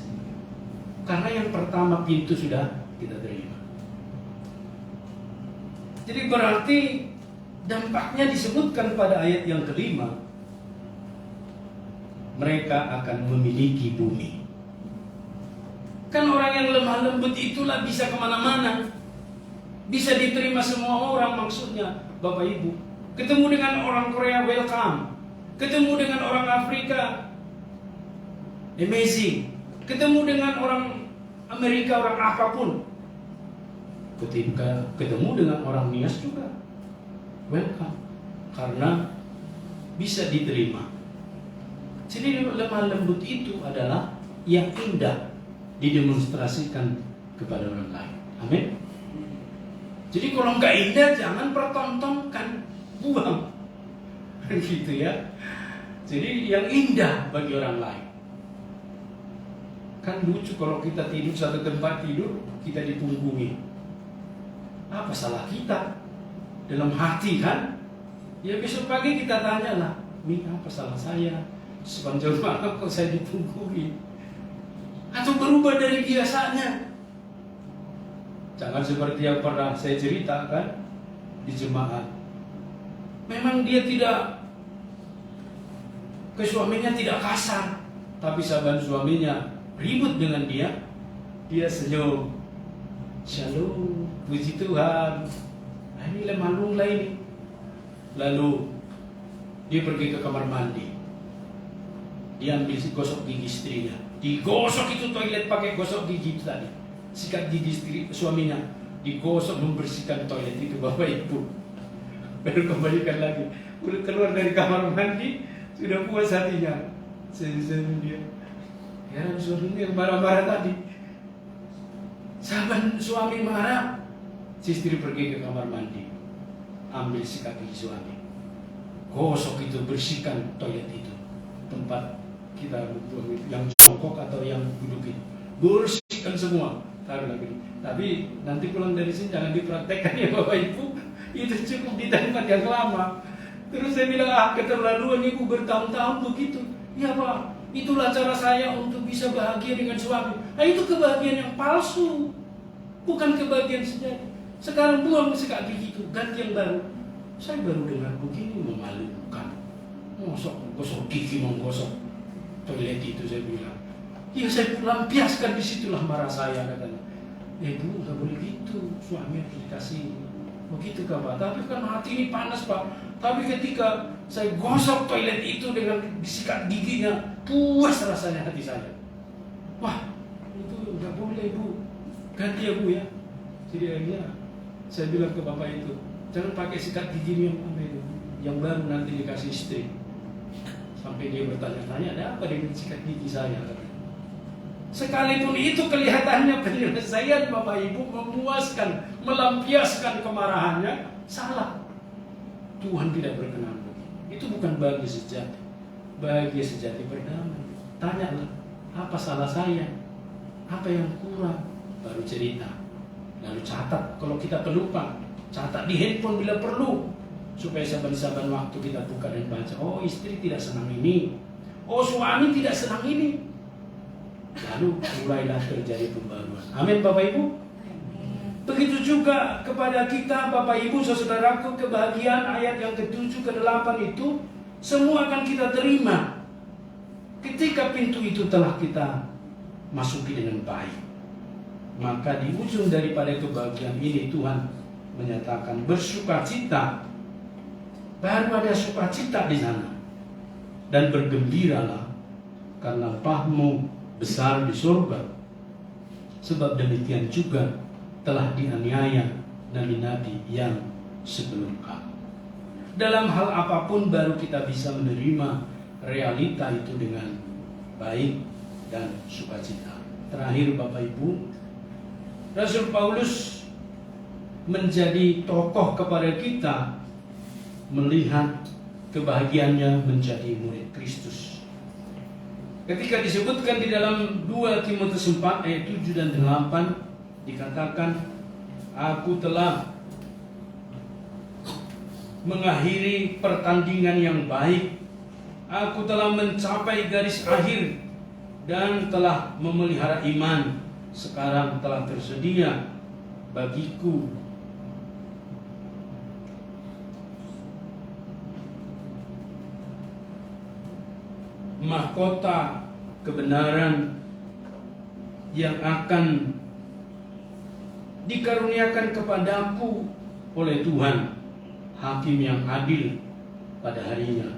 Karena yang pertama pintu sudah kita terima. Jadi berarti dampaknya disebutkan pada ayat yang kelima. mereka akan memiliki bumi. Kan orang yang lemah lembut itulah bisa kemana-mana, bisa diterima semua orang. Maksudnya Bapak Ibu, ketemu dengan orang Korea welcome, ketemu dengan orang Afrika amazing, ketemu dengan orang Amerika, orang apapun, ketika ketemu dengan orang Nias juga welcome, karena bisa diterima. Jadi lemah lembut itu adalah yang indah didemonstrasikan kepada orang lain. Amin. Jadi kalau nggak indah jangan pertontonkan, buang. Gitu ya. Jadi yang indah bagi orang lain. Kan lucu kalau kita tidur satu tempat tidur, kita dipunggungi. Apa salah kita? Dalam hati kan? Ya besok pagi kita tanyalah, "Mi, apa salah saya? Sepanjang malam kok saya dipunggungi?" Atau berubah dari biasanya. Jangan seperti yang pernah saya ceritakan di jemaat. Memang dia tidak, ke suaminya tidak kasar, tapi sahabat suaminya ribut dengan dia, dia senyum, "Shalom, puji Tuhan." Nah, ini lemah lunglah ini. Lalu dia pergi ke kamar mandi, dia ambil gosok gigi istrinya, digosok itu toilet pakai gosok gigi itu tadi, sikat gigi istri suaminya, digosok, membersihkan toilet itu Bapak Ibu. Baru kembalikan lagi, udah keluar dari kamar mandi, sudah puas hatinya, senyum dia. Ya, suaminya yang marah-marah tadi. Sahabat suami marah, si istri pergi ke kamar mandi, ambil sikat gigi suami, gosok itu, bersihkan toilet itu, tempat kita yang jongkok atau yang duduk itu, bersihkan semua, taruh lagi. Tapi nanti pulang dari sini jangan dipraktekkan ya Bapak Ibu, itu cukup di tempat yang lama. Terus saya bilang, keterlaluan ibu bertahun-tahun begitu. Ya Pak, itulah cara saya untuk bisa bahagia dengan suami. Nah, itu kebahagiaan yang palsu, bukan kebahagiaan sejati. Sekarang buang sikat gigi itu, ganti yang baru. Saya baru dengar begini, memalukan. Gosok gigi, menggosok toilet itu, saya bilang. Ya saya lampiaskan, disitulah marah saya, katanya. Bu, nggak boleh gitu, suami harus dikasih. Begitu Kak Pak, tapi kan hati ini panas Pak. Tapi ketika saya gosok toilet itu dengan disikat giginya, puas rasanya hati saya. Wah, itu nggak boleh Bu, ganti ya Bu ya. Jadi akhirnya saya bilang ke Bapak itu, jangan pakai sikat gigi yang apa itu, yang baru nanti dikasih istri. Sampai dia bertanya-tanya, ada apa dengan sikat gigi saya? Sekalipun itu kelihatannya penyelesaian Bapak Ibu memuaskan, melampiaskan kemarahannya, salah. Tuhan tidak berkenan begitu. Itu bukan bahagia sejati. Bahagia sejati berdamai. Tanyalah, apa salah saya? Apa yang kurang? Baru cerita. Lalu catat, kalau kita pelupa, catat di handphone bila perlu, supaya saban-saban waktu kita buka dan baca. Oh, istri tidak senang ini. Oh, suami tidak senang ini. Lalu mulailah terjadi pembaruan. Amin Bapak Ibu. Begitu juga kepada kita Bapak Ibu, saudaraku, kebahagiaan ayat yang ke-7 ke-8 itu semua akan kita terima ketika pintu itu telah kita masuki dengan baik. Maka di ujung daripada kebahagiaan ini Tuhan menyatakan bersukacita. Baru ada sukacita di sana. Dan bergembiralah karena upahmu besar di surga. Sebab demikian juga telah dianiaya nabi-nabi yang sebelum kamu. Dalam hal apapun baru kita bisa menerima realita itu dengan baik dan sukacita. Terakhir Bapak Ibu, Rasul Paulus menjadi tokoh kepada kita melihat kebahagiaannya menjadi murid Kristus. Ketika disebutkan di dalam 2 Timotius 4 ayat 7 dan 8 dikatakan, aku telah mengakhiri pertandingan yang baik, aku telah mencapai garis akhir dan telah memelihara iman. Sekarang telah tersedia bagiku mahkota kebenaran yang akan dikaruniakan kepadaku oleh Tuhan, hakim yang adil pada harinya.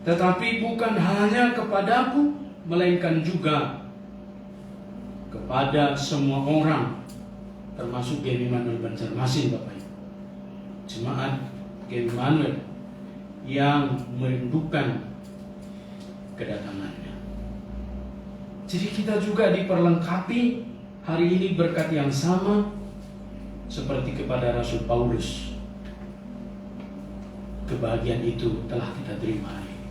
Tetapi bukan hanya kepadaku, melainkan juga kepada semua orang, termasuk Gemi Manuel Banjarmasin, Bapak Ibu. Jemaat Gemi Manuel yang merindukan kedatangannya. Jadi kita juga diperlengkapi hari ini berkat yang sama seperti kepada Rasul Paulus. Kebahagiaan itu telah kita terima hari ini.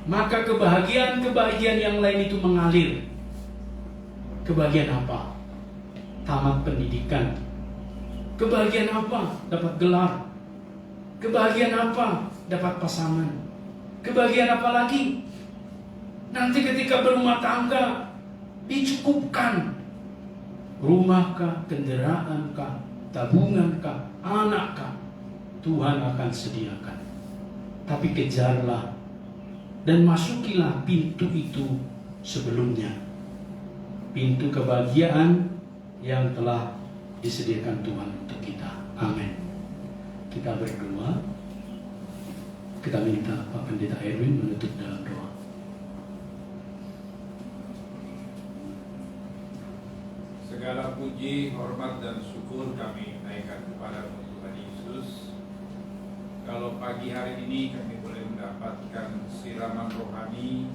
Maka kebahagiaan yang lain itu mengalir. Kebahagiaan apa? Tamat pendidikan. Kebahagiaan apa? Dapat gelar. Kebahagiaan apa? Dapat pasangan. Kebahagiaan apa lagi? Nanti ketika berumah tangga, dicukupkan. Rumahkah, kendaraankah, tabungankah, anakkah, Tuhan akan sediakan. Tapi kejarlah dan masukilah pintu itu sebelumnya. Pintu kebahagiaan yang telah disediakan Tuhan untuk kita. Amin. Kita berdoa. Kita minta Pak Pendeta Erwin menutup dalam doa. Segala puji, hormat, dan syukur kami naikkan kepada Tuhan Yesus. Kalau pagi hari ini kami boleh mendapatkan siraman rohani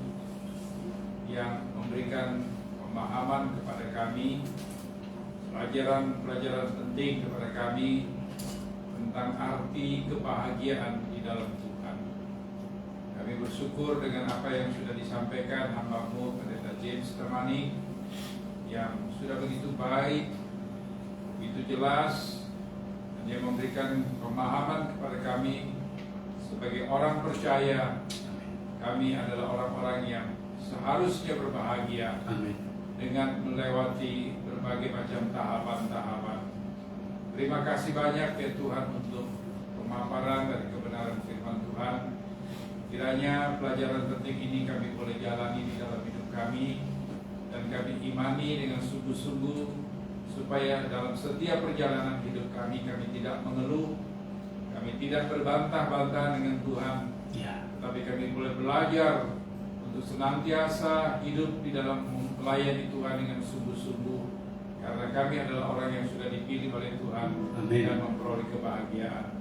yang memberikan pemahaman kepada kami, pelajaran-pelajaran penting kepada kami tentang arti kebahagiaan di dalam Tuhan. Kami bersyukur dengan apa yang sudah disampaikan hamba-Mu Pendeta James Termani, yang sudah begitu baik, begitu jelas, dan dia memberikan pemahaman kepada kami sebagai orang percaya. Kami adalah orang-orang yang seharusnya berbahagia. Amin. Dengan melewati berbagai macam tahapan-tahapan. Terima kasih banyak ya Tuhan untuk pemaparan dari kebenaran firman Tuhan. Kiranya pelajaran penting ini kami boleh jalani di dalam hidup kami, dan kami imani dengan sungguh-sungguh supaya dalam setiap perjalanan hidup kami tidak mengeluh, kami tidak berbantah-bantah dengan Tuhan, tapi kami boleh belajar untuk senantiasa hidup di dalam melayani Tuhan dengan sungguh-sungguh, karena kami adalah orang yang sudah dipilih oleh Tuhan. Amin. Dan memperoleh kebahagiaan.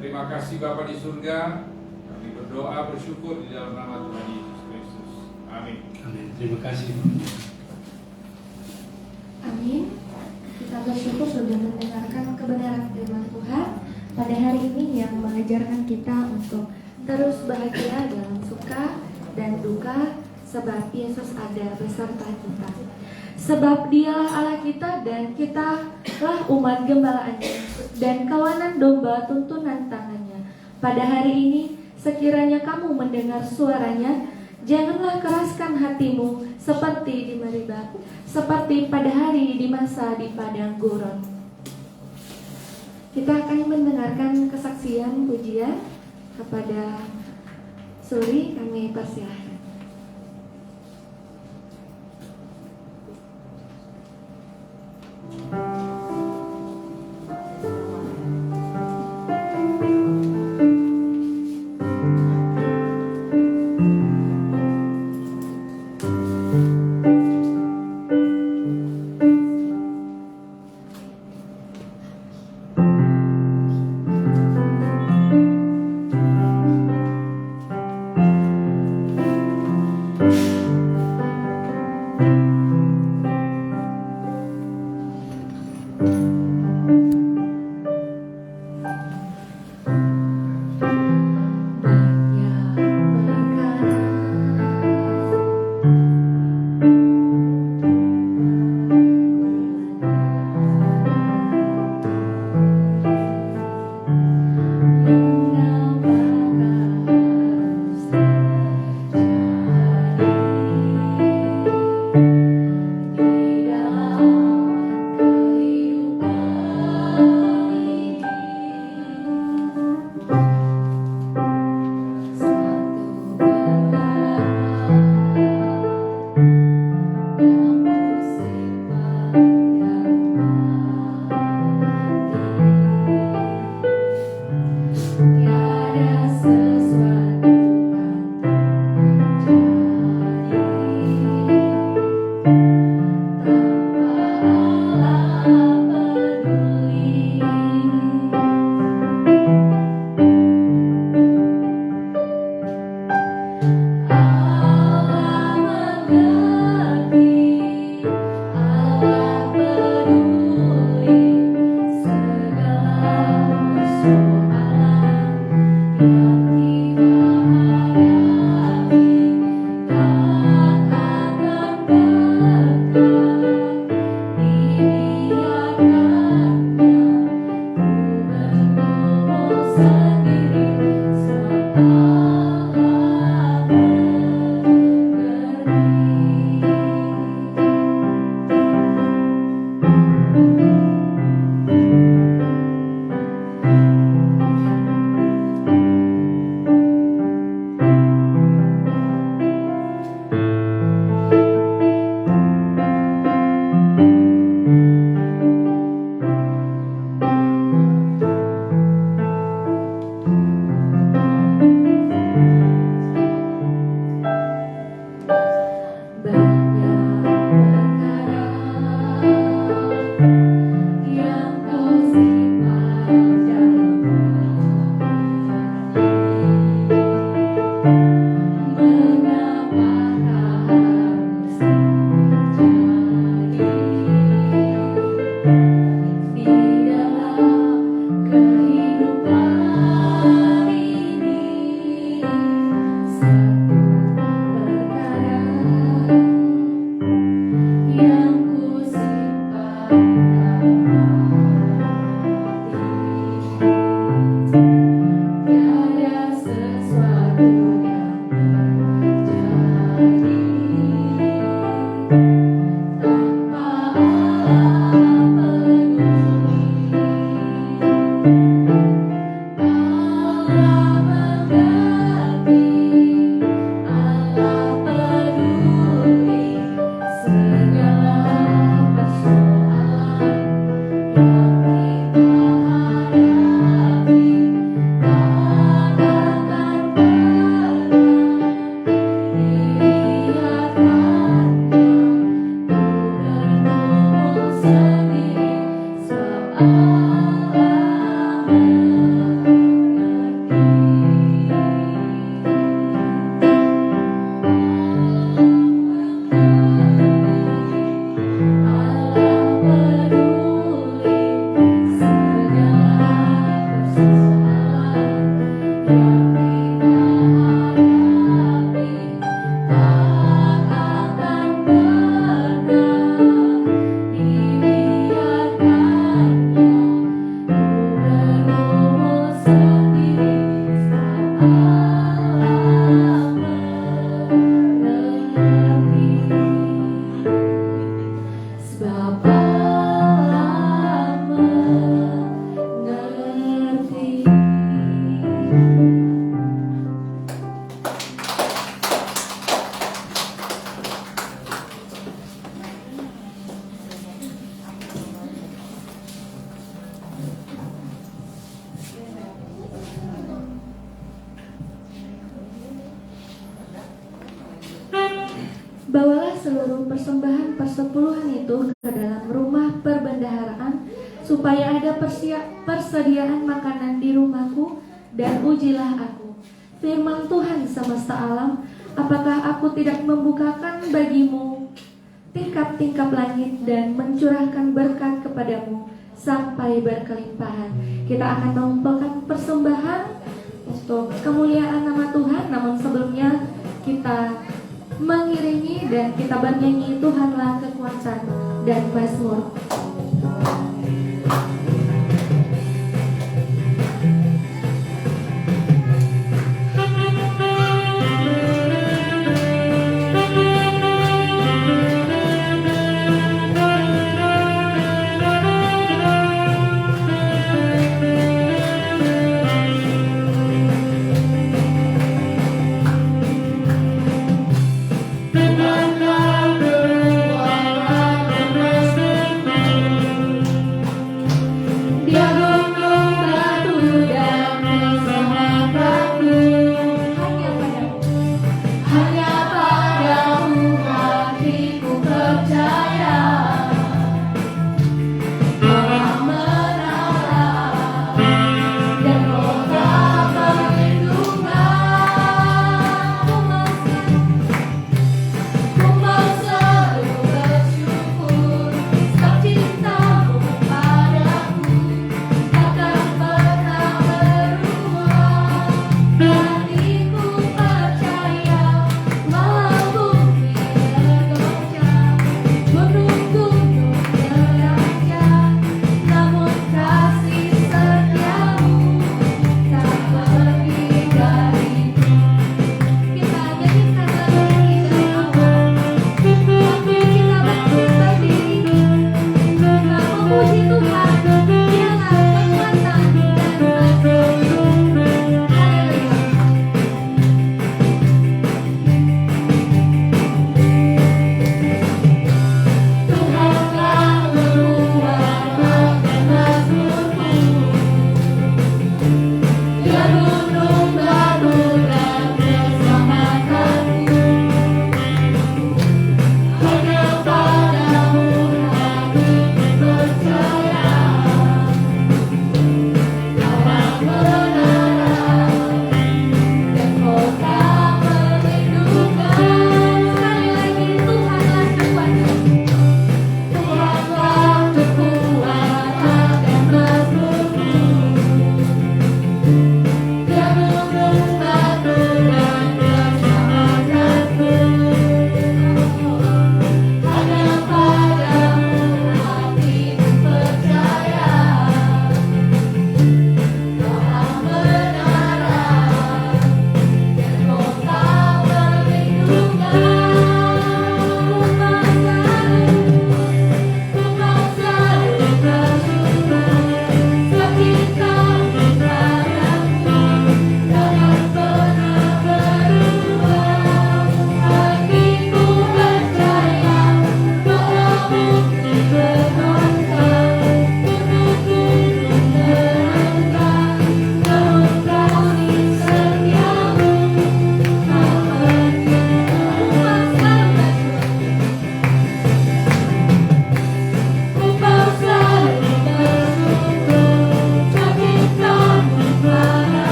Terima kasih Bapa di surga. Kami berdoa bersyukur di dalam nama Tuhan Yesus Kristus. Amin. Amin. Terima kasih. Amin. Kita bersyukur sudah mendengarkan kebenaran firman Tuhan pada hari ini yang mengajarkan kita untuk terus bahagia dalam suka dan duka, sebab Yesus ada beserta kita. Sebab Dialah Allah kita dan kitalah umat gembalaannya dan kawanan domba tuntunan tangannya. Pada hari ini sekiranya kamu mendengar suaranya, janganlah keraskan hatimu seperti di Meribah, seperti pada hari di masa di padang gurun. Kita akan mendengarkan kesaksian pujian kepada Suri, kami persilahkan. Bawalah seluruh persembahan persepuluhan itu ke dalam rumah perbendaharaan, supaya ada persediaan makanan di rumahku, dan ujilah aku. Firman Tuhan semesta alam, apakah aku tidak membukakan bagimu tingkap-tingkap langit dan mencurahkan berkat kepadamu sampai berkelimpahan. Kita akan mengumpulkan persembahan untuk kemuliaan nama Tuhan, namun sebelumnya kita mengiringi dan kita bernyanyi Tuhanlah kekuatan dan mazmur. Tuhanlah kekuatan dan mazmur.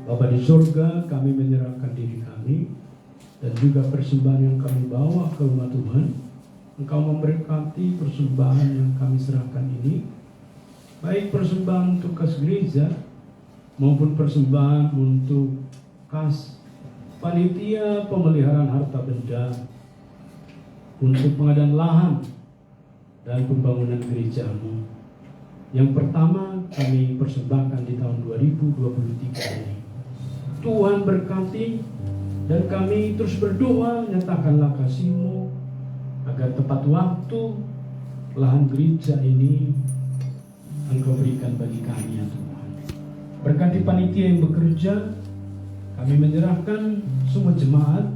Bapa di surga, kami menyerahkan diri kami dan juga persembahan yang kami bawa ke rumah Tuhan. Engkau memberkati persembahan yang kami serahkan ini, baik persembahan untuk kas gereja maupun persembahan untuk kas panitia pemeliharaan harta benda, untuk pengadaan lahan dan pembangunan gerejamu. Yang pertama kami persembahkan di tahun 2023 ini. Tuhan berkati dan kami terus berdoa, nyatakanlah kasih-Mu agar tepat waktu lahan gereja ini Engkau berikan bagi kami ya Tuhan. Berkati panitia yang bekerja, kami menyerahkan semua jemaat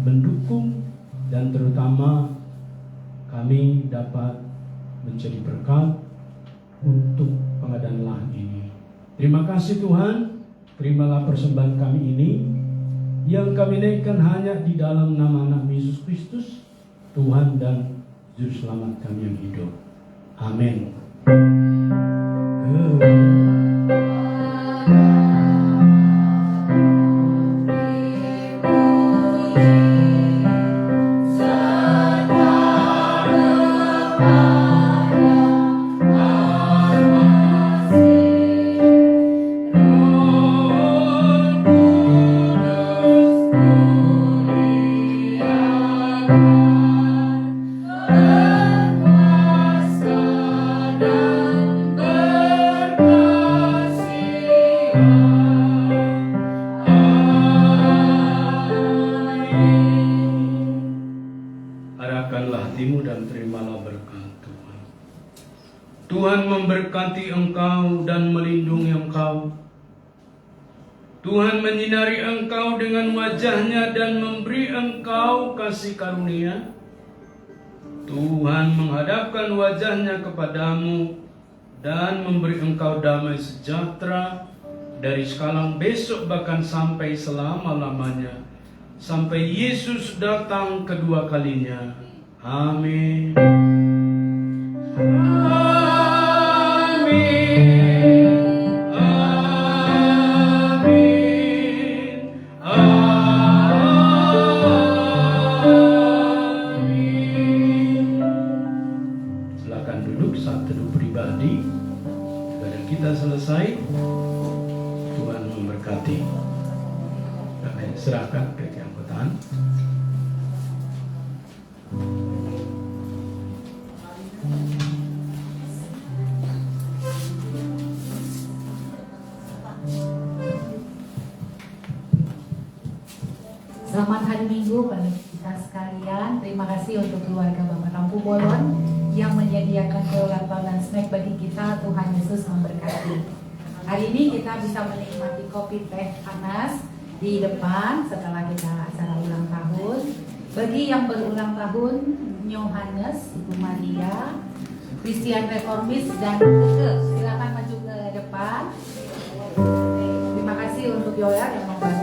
mendukung dan terutama kami dapat menjadi berkat untuk pengadaan lahan ini. Terima kasih Tuhan, terimalah persembahan kami ini yang kami naikkan hanya di dalam nama anak Yesus Kristus, Tuhan dan Juru Selamat kami yang hidup. Amin. Arahkanlah hatimu dan terimalah berkat Tuhan. Tuhan memberkati engkau dan melindungi engkau. Tuhan menyinari engkau dengan wajah-Nya dan memberi engkau kasih karunia. Tuhan menghadapkan wajah-Nya kepadamu dan memberi engkau damai sejahtera dari sekarang, besok, bahkan sampai selama-lamanya, sampai Yesus datang kedua kalinya. Amin. Amin. Amin. Amin. Silakan duduk saat teduh pribadi. Ibadah kita selesai. Tuhan memberkati. Kami serahkan ke keanggotaan. Selamat hari Minggu bagi kita sekalian. Terima kasih untuk keluarga Bapak Tampu Bolon yang menyediakan kelelawar dan snack bagi kita. Tuhan Yesus memberkati. Hari ini kita bisa menikmati kopi teh panas di depan setelah kita acara ulang tahun. Bagi yang berulang tahun, Yohanes, Ibu Maria, Christian Reformis, dan Uke, silakan maju ke depan. Terima kasih untuk Yola yang membantu.